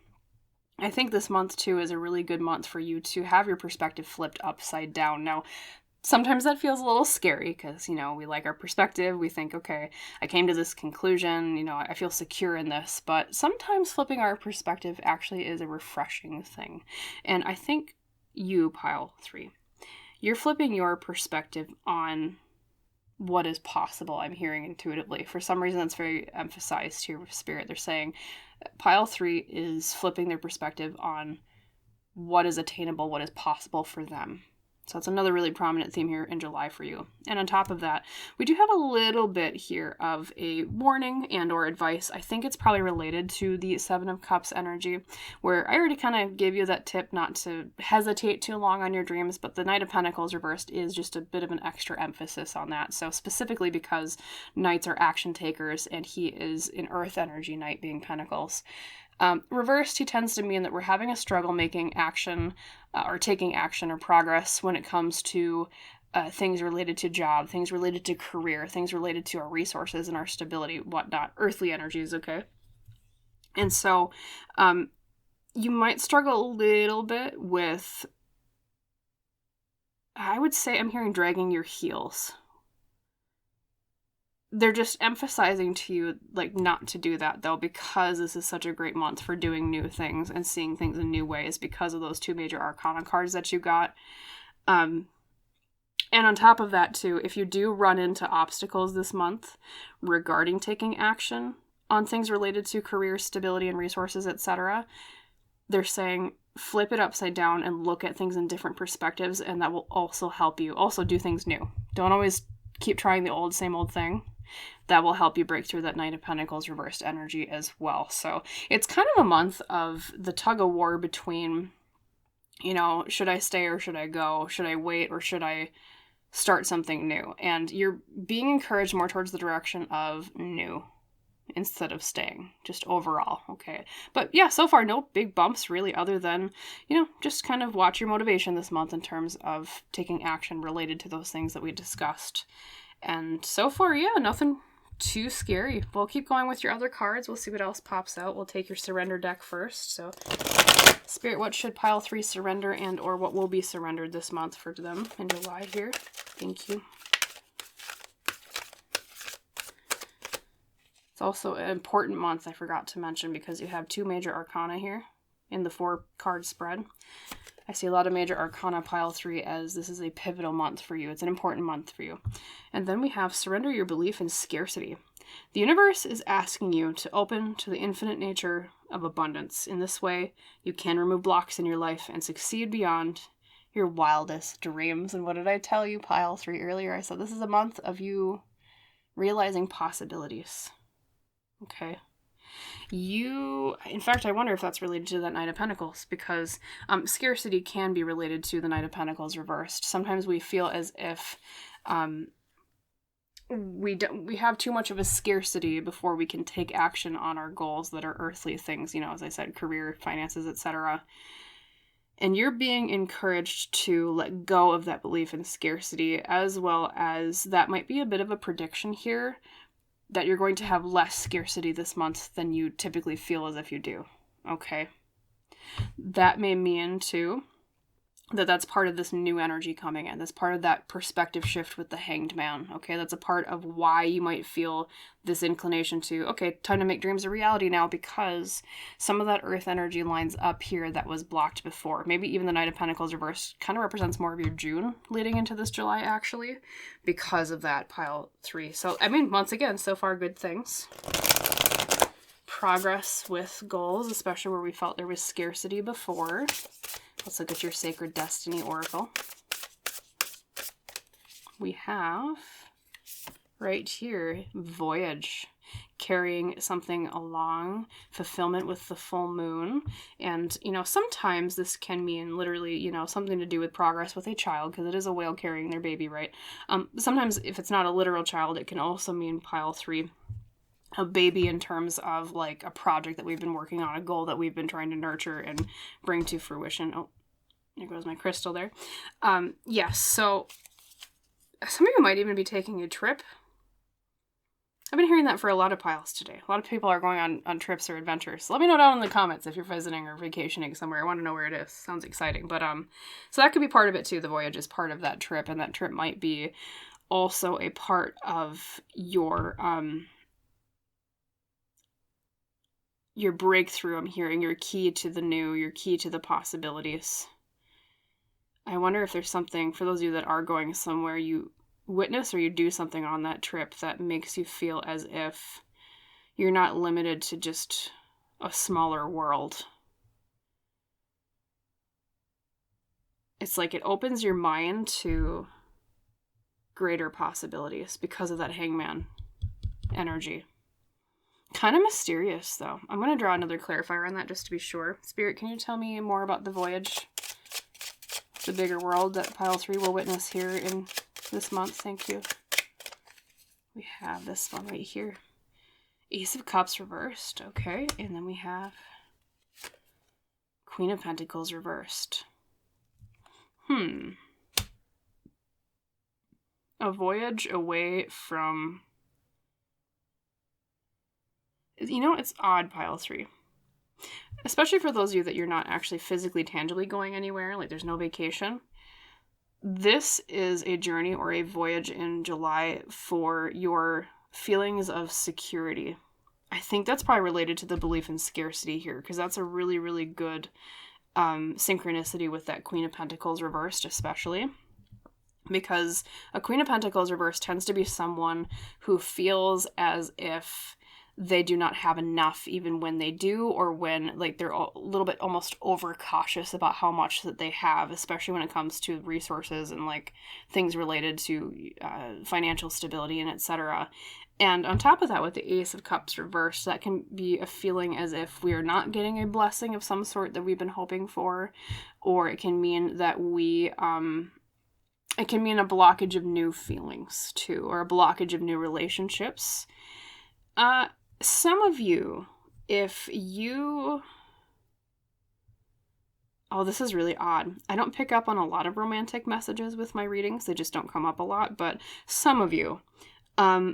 I think this month, too, is a really good month for you to have your perspective flipped upside down. Now, sometimes that feels a little scary because, you know, we like our perspective. We think, okay, I came to this conclusion, you know, I feel secure in this. But sometimes flipping our perspective actually is a refreshing thing. And I think you, pile 3, you're flipping your perspective on what is possible, I'm hearing intuitively. For some reason, that's very emphasized here with Spirit. They're saying pile 3 is flipping their perspective on what is attainable, what is possible for them. So that's another really prominent theme here in July for you. And on top of that, we do have a little bit here of a warning and or advice. I think it's probably related to the Seven of Cups energy, where I already kind of gave you that tip not to hesitate too long on your dreams, but the Knight of Pentacles reversed is just a bit of an extra emphasis on that. So specifically because knights are action takers and he is an earth energy knight being Pentacles. Reversed, he tends to mean that we're having a struggle making action or taking action or progress when it comes to things related to job, things related to career, things related to our resources and our stability, whatnot. Earthly energies, okay? And so you might struggle a little bit with, I would say I'm hearing dragging your heels. They're just emphasizing to you, like, not to do that, though, because this is such a great month for doing new things and seeing things in new ways because of those 2 major arcana cards that you got. And on top of that, too, if you do run into obstacles this month regarding taking action on things related to career stability and resources, etc., they're saying flip it upside down and look at things in different perspectives, and that will also help you also do things new. Don't always keep trying the same old thing. That will help you break through that Knight of Pentacles reversed energy as well. So it's kind of a month of the tug of war between, you know, should I stay or should I go? Should I wait or should I start something new? And you're being encouraged more towards the direction of new instead of staying, just overall, okay? But yeah, so far, no big bumps really, other than, you know, just kind of watch your motivation this month in terms of taking action related to those things that we discussed. And so far, yeah, nothing too scary. We'll keep going with your other cards. We'll see what else pops out. We'll take your surrender deck first. So, Spirit, what should pile 3 surrender and or what will be surrendered this month for them in July here? Thank you. It's also an important month, I forgot to mention, because you have 2 major arcana here in the 4-card spread. I see a lot of major arcana pile 3 as this is a pivotal month for you. It's an important month for you. And then we have surrender your belief in scarcity. The universe is asking you to open to the infinite nature of abundance. In this way, you can remove blocks in your life and succeed beyond your wildest dreams. And what did I tell you, pile 3, earlier? I said this is a month of you realizing possibilities. Okay. In fact, I wonder if that's related to that Knight of Pentacles, because scarcity can be related to the Knight of Pentacles reversed. Sometimes we feel as if we have too much of a scarcity before we can take action on our goals that are earthly things, you know, as I said, career, finances, etc. And you're being encouraged to let go of that belief in scarcity, as well as that might be a bit of a prediction here that you're going to have less scarcity this month than you typically feel as if you do, okay? That may mean, too, that that's part of this new energy coming in. That's part of that perspective shift with the Hanged Man, okay? That's a part of why you might feel this inclination to, okay, time to make dreams a reality now, because some of that earth energy lines up here that was blocked before. Maybe even the Knight of Pentacles reverse kind of represents more of your June leading into this July, actually, because of that pile 3. So, I mean, once again, so far, good things. Progress with goals, especially where we felt there was scarcity before. Let's look at your Sacred Destiny Oracle. We have right here, voyage, carrying something along, fulfillment with the full moon. And, you know, sometimes this can mean literally, you know, something to do with progress with a child, because it is a whale carrying their baby, right? Sometimes if it's not a literal child, it can also mean pile 3, a baby in terms of like a project that we've been working on, a goal that we've been trying to nurture and bring to fruition. Oh, there goes my crystal there. Yes, so some of you might even be taking a trip. I've been hearing that for a lot of piles today. A lot of people are going on trips or adventures. So let me know down in the comments if you're visiting or vacationing somewhere. I want to know where it is. Sounds exciting. But so that could be part of it too. The voyage is part of that trip, and that trip might be also a part of your breakthrough. I'm hearing your key to the new, your key to the possibilities. I wonder if there's something, for those of you that are going somewhere, you witness or you do something on that trip that makes you feel as if you're not limited to just a smaller world. It's like it opens your mind to greater possibilities because of that hangman energy. Kind of mysterious, though. I'm going to draw another clarifier on that just to be sure. Spirit, can you tell me more about the voyage, the bigger world that pile 3 will witness here in this month? Thank you. We have this one right here. Ace of Cups reversed. Okay. And then we have Queen of Pentacles reversed. A voyage away from... You know, it's odd, pile 3. Especially for those of you that you're not actually physically, tangibly going anywhere, like there's no vacation. This is a journey or a voyage in July for your feelings of security. I think that's probably related to the belief in scarcity here, because that's a really, really good synchronicity with that Queen of Pentacles reversed, especially. Because a Queen of Pentacles reversed tends to be someone who feels as if they do not have enough even when they do, or when like they're a little bit almost overcautious about how much that they have, especially when it comes to resources and like things related to financial stability and etc. And on top of that, with the Ace of Cups reversed, that can be a feeling as if we are not getting a blessing of some sort that we've been hoping for, or it can mean that it can mean a blockage of new feelings too, or a blockage of new relationships. Some of you, if you... Oh, this is really odd. I don't pick up on a lot of romantic messages with my readings. They just don't come up a lot. But some of you, I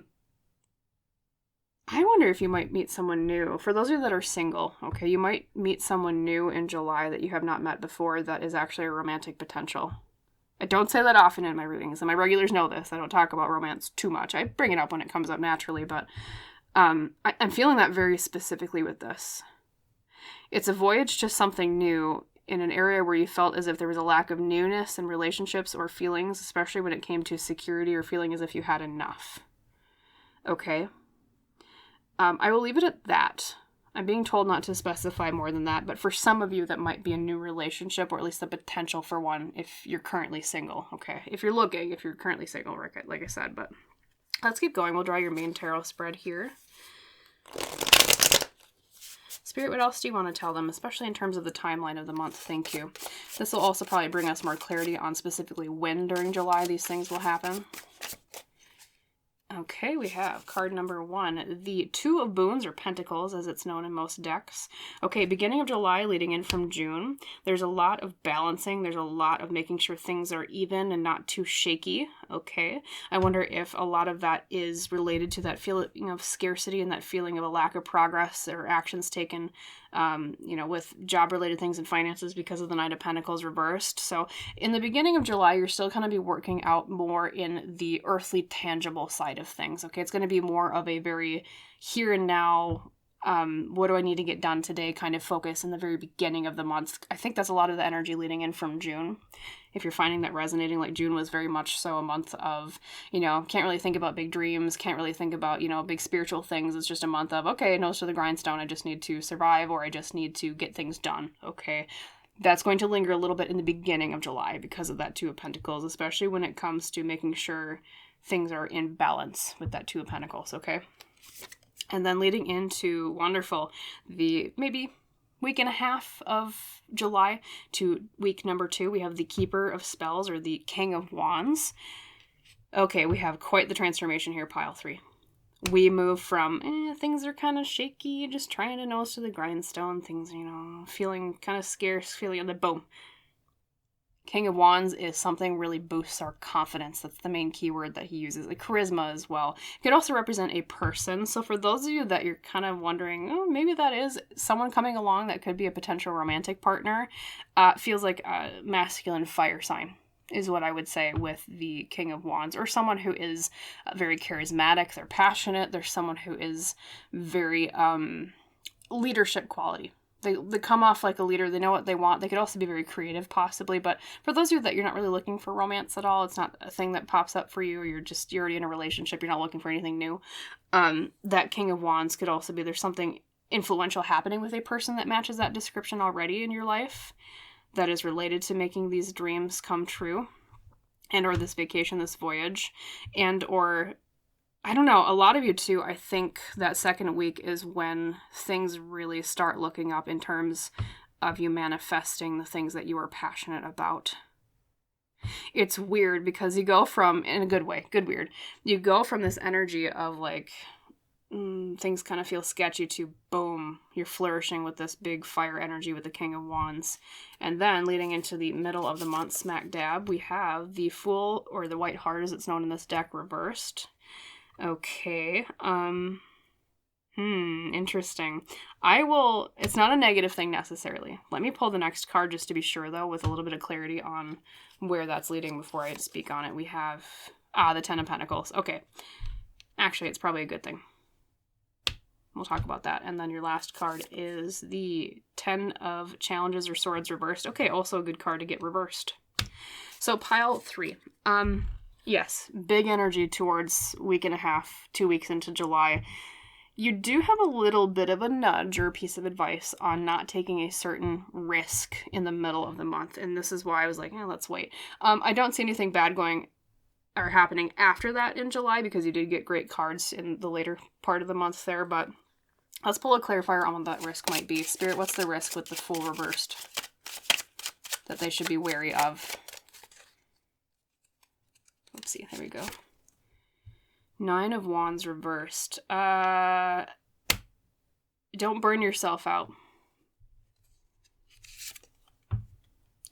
wonder if you might meet someone new. For those of you that are single, okay, you might meet someone new in July that you have not met before that is actually a romantic potential. I don't say that often in my readings, and my regulars know this. I don't talk about romance too much. I bring it up when it comes up naturally, but... I'm feeling that very specifically with this. It's a voyage to something new in an area where you felt as if there was a lack of newness in relationships or feelings, especially when it came to security or feeling as if you had enough. Okay? I will leave it at that. I'm being told not to specify more than that, but for some of you that might be a new relationship, or at least the potential for one if you're currently single, okay? If you're currently single, like I said, but let's keep going. We'll draw your main tarot spread here. Spirit, what else do you want to tell them, especially in terms of the timeline of the month? Thank you. This will also probably bring us more clarity on specifically when during July these things will happen. Okay, we have card number 1, the Two of Boons, or Pentacles, as it's known in most decks. Okay, beginning of July, leading in from June, there's a lot of balancing. There's a lot of making sure things are even and not too shaky. Okay, I wonder if a lot of that is related to that feeling of scarcity and that feeling of a lack of progress or actions taken, with job-related things and finances because of the Knight of Pentacles reversed. So in the beginning of July, you're still going to be working out more in the earthly, tangible side of things. Okay, it's going to be more of a very here and now, what do I need to get done today kind of focus in the very beginning of the month. I think that's a lot of the energy leading in from June. If you're finding that resonating, like June was very much so a month of, can't really think about big dreams, can't really think about, big spiritual things. It's just a month of, okay, nose to the grindstone, I just need to survive, or I just need to get things done, okay? That's going to linger a little bit in the beginning of July because of that Two of Pentacles, especially when it comes to making sure things are in balance with that Two of Pentacles, okay? And then leading into, wonderful, the maybe week and a half of July to week number 2, we have the Keeper of Spells, or the King of Wands. Okay, we have quite the transformation here, pile 3. We move from, things are kind of shaky, just trying to nose to the grindstone, things, feeling kind of scarce, feeling, the boom. King of Wands is something really boosts our confidence. That's the main keyword that he uses. Like charisma as well. It could also represent a person. So for those of you that you're kind of wondering, maybe that is someone coming along that could be a potential romantic partner, feels like a masculine fire sign is what I would say with the King of Wands, or someone who is very charismatic. They're passionate. They're someone who is very leadership quality. They come off like a leader. They know what they want. They could also be very creative, possibly. But for those of you that you're not really looking for romance at all, it's not a thing that pops up for you, or you're already in a relationship, you're not looking for anything new, that King of Wands could also be, there's something influential happening with a person that matches that description already in your life. that is related to making these dreams come true, and or this vacation, this voyage, and or I don't know, a lot of you too, I think that second week is when things really start looking up in terms of you manifesting the things that you are passionate about. It's weird because you go from, in a good way, good weird, you go from this energy of like, things kind of feel sketchy to boom, you're flourishing with this big fire energy with the King of Wands. And then leading into the middle of the month, smack dab, we have the Fool, or the White Heart as it's known in this deck, reversed. Okay, interesting. It's not a negative thing necessarily. Let me pull the next card just to be sure though, with a little bit of clarity on where that's leading before I speak on it. We have, the Ten of Pentacles. Okay, actually it's probably a good thing. We'll talk about that. And then your last card is the Ten of Challenges or Swords reversed. Okay, also a good card to get reversed. So pile 3. Yes, big energy towards week and a half, 2 weeks into July. You do have a little bit of a nudge or a piece of advice on not taking a certain risk in the middle of the month. And this is why I was like, let's wait. I don't see anything bad going or happening after that in July because you did get great cards in the later part of the month there. But let's pull a clarifier on what that risk might be. Spirit, what's the risk with the Fool reversed that they should be wary of? Oopsie, there we go. 9 of Wands reversed. Don't burn yourself out.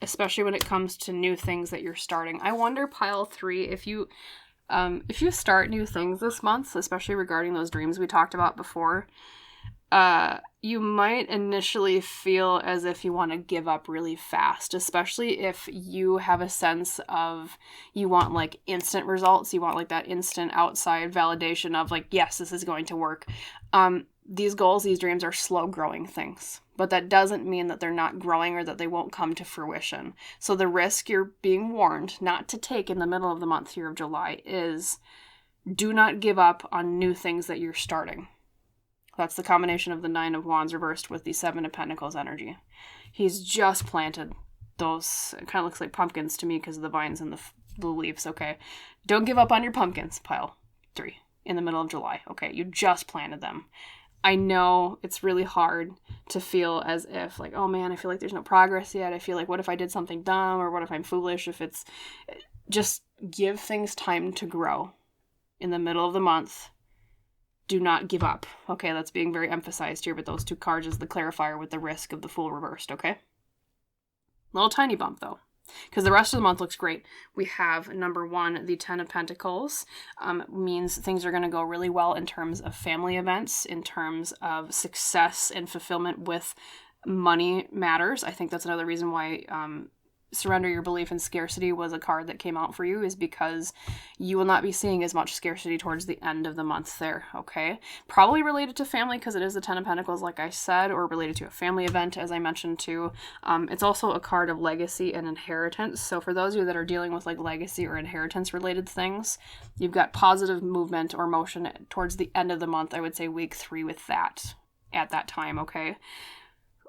Especially when it comes to new things that you're starting. I wonder, pile 3, if you start new things this month, especially regarding those dreams we talked about before, you might initially feel as if you want to give up really fast, especially if you have a sense of you want like instant results. You want like that instant outside validation of like, yes, this is going to work. These goals, these dreams are slow growing things, but that doesn't mean that they're not growing or that they won't come to fruition. So the risk you're being warned not to take in the middle of the month here of July is do not give up on new things that you're starting. That's the combination of the 9 of Wands reversed with the 7 of Pentacles energy. He's just planted those. It kind of looks like pumpkins to me because of the vines and the leaves. Okay. Don't give up on your pumpkins, pile 3, in the middle of July. Okay. You just planted them. I know it's really hard to feel as if like, oh man, I feel like there's no progress yet. I feel like, what if I did something dumb, or what if I'm foolish? If it's just give things time to grow in the middle of the month. Do not give up. Okay, that's being very emphasized here, but those 2 cards is the clarifier with the risk of the Fool reversed, okay? Little tiny bump, though, because the rest of the month looks great. We have, number 1, the 10 of Pentacles. Means things are going to go really well in terms of family events, in terms of success and fulfillment with money matters. I think that's another reason why Surrender Your Belief in Scarcity was a card that came out for you, is because you will not be seeing as much scarcity towards the end of the month there, okay? Probably related to family because it is the 10 of Pentacles, like I said, or related to a family event, as I mentioned too. It's also a card of legacy and inheritance. So for those of you that are dealing with like legacy or inheritance related things, you've got positive movement or motion towards the end of the month. I would say week 3 with that at that time, okay?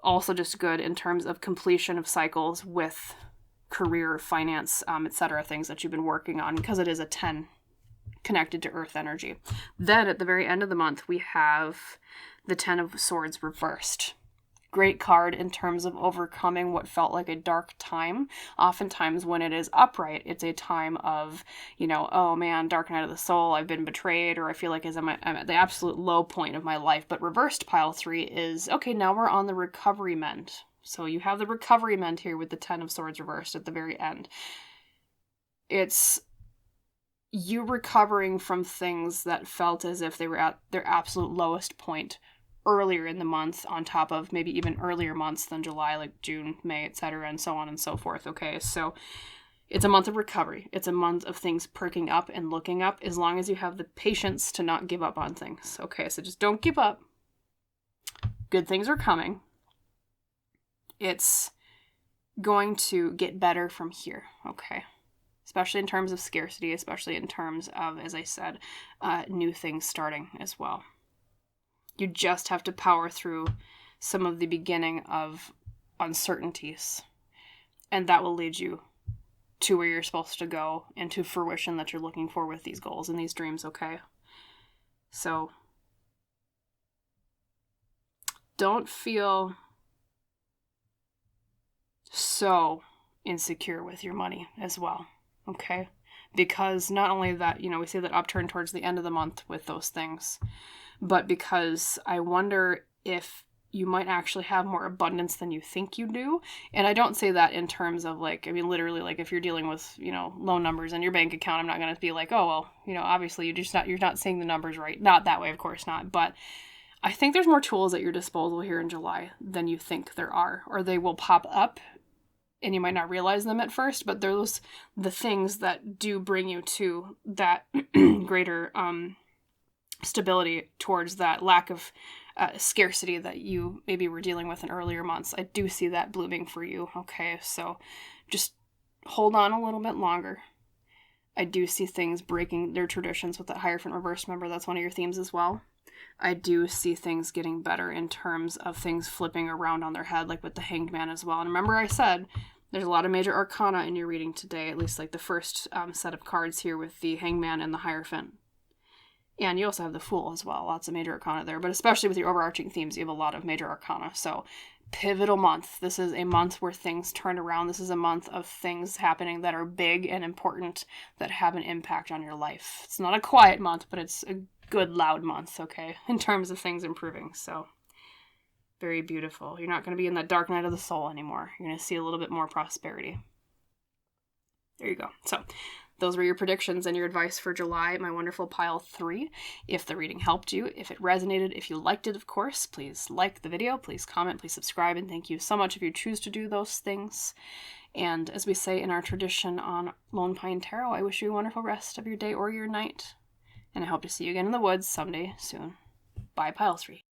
Also just good in terms of completion of cycles with career, finance, etc., things that you've been working on, because it is a 10 connected to earth energy. Then at the very end of the month, we have the 10 of Swords reversed. Great card in terms of overcoming what felt like a dark time. Oftentimes when it is upright, it's a time of, oh man, dark night of the soul, I've been betrayed, or I feel like I'm at the absolute low point of my life. But reversed, pile 3, is, okay, now we're on the recovery mend. So you have the recovery mend here with the 10 of Swords reversed at the very end. It's you recovering from things that felt as if they were at their absolute lowest point earlier in the month, on top of maybe even earlier months than July, like June, May, etc., and so on and so forth, okay? So it's a month of recovery. It's a month of things perking up and looking up, as long as you have the patience to not give up on things, okay? So just don't give up. Good things are coming. It's going to get better from here, okay? Especially in terms of scarcity, especially in terms of, as I said, new things starting as well. You just have to power through some of the beginning of uncertainties And that will lead you to where you're supposed to go and to fruition that you're looking for with these goals and these dreams, okay? So don't feel so insecure with your money as well, okay? Because not only that, we see that upturn towards the end of the month with those things, but because I wonder if you might actually have more abundance than you think you do. And I don't say that in terms of literally, if you're dealing with, low numbers in your bank account, I'm not going to be like, oh, well, obviously you're not seeing the numbers right. Not that way, of course not. But I think there's more tools at your disposal here in July than you think there are, or they will pop up and you might not realize them at first, but they're the things that do bring you to that greater stability towards that lack of scarcity that you maybe were dealing with in earlier months. I do see that blooming for you, okay? So just hold on a little bit longer. I do see things breaking their traditions with that Hierophant reverse. Remember, that's one of your themes as well. I do see things getting better in terms of things flipping around on their head, like with the Hanged Man as well. And remember I said there's a lot of major arcana in your reading today, at least the first set of cards here with the Hanged Man and the Hierophant. And you also have the Fool as well. Lots of major arcana there. But especially with your overarching themes, you have a lot of major arcana. So, pivotal month. This is a month where things turn around. This is a month of things happening that are big and important that have an impact on your life. It's not a quiet month, but it's a good, loud month, okay, in terms of things improving. So, very beautiful. You're not going to be in that dark night of the soul anymore. You're going to see a little bit more prosperity. There you go. So, those were your predictions and your advice for July, my wonderful pile 3. If the reading helped you, if it resonated, if you liked it, of course, please like the video, please comment, please subscribe, and thank you so much if you choose to do those things. And as we say in our tradition on Lone Pine Tarot, I wish you a wonderful rest of your day or your night. And I hope to see you again in the woods someday soon. Bye, pile 3.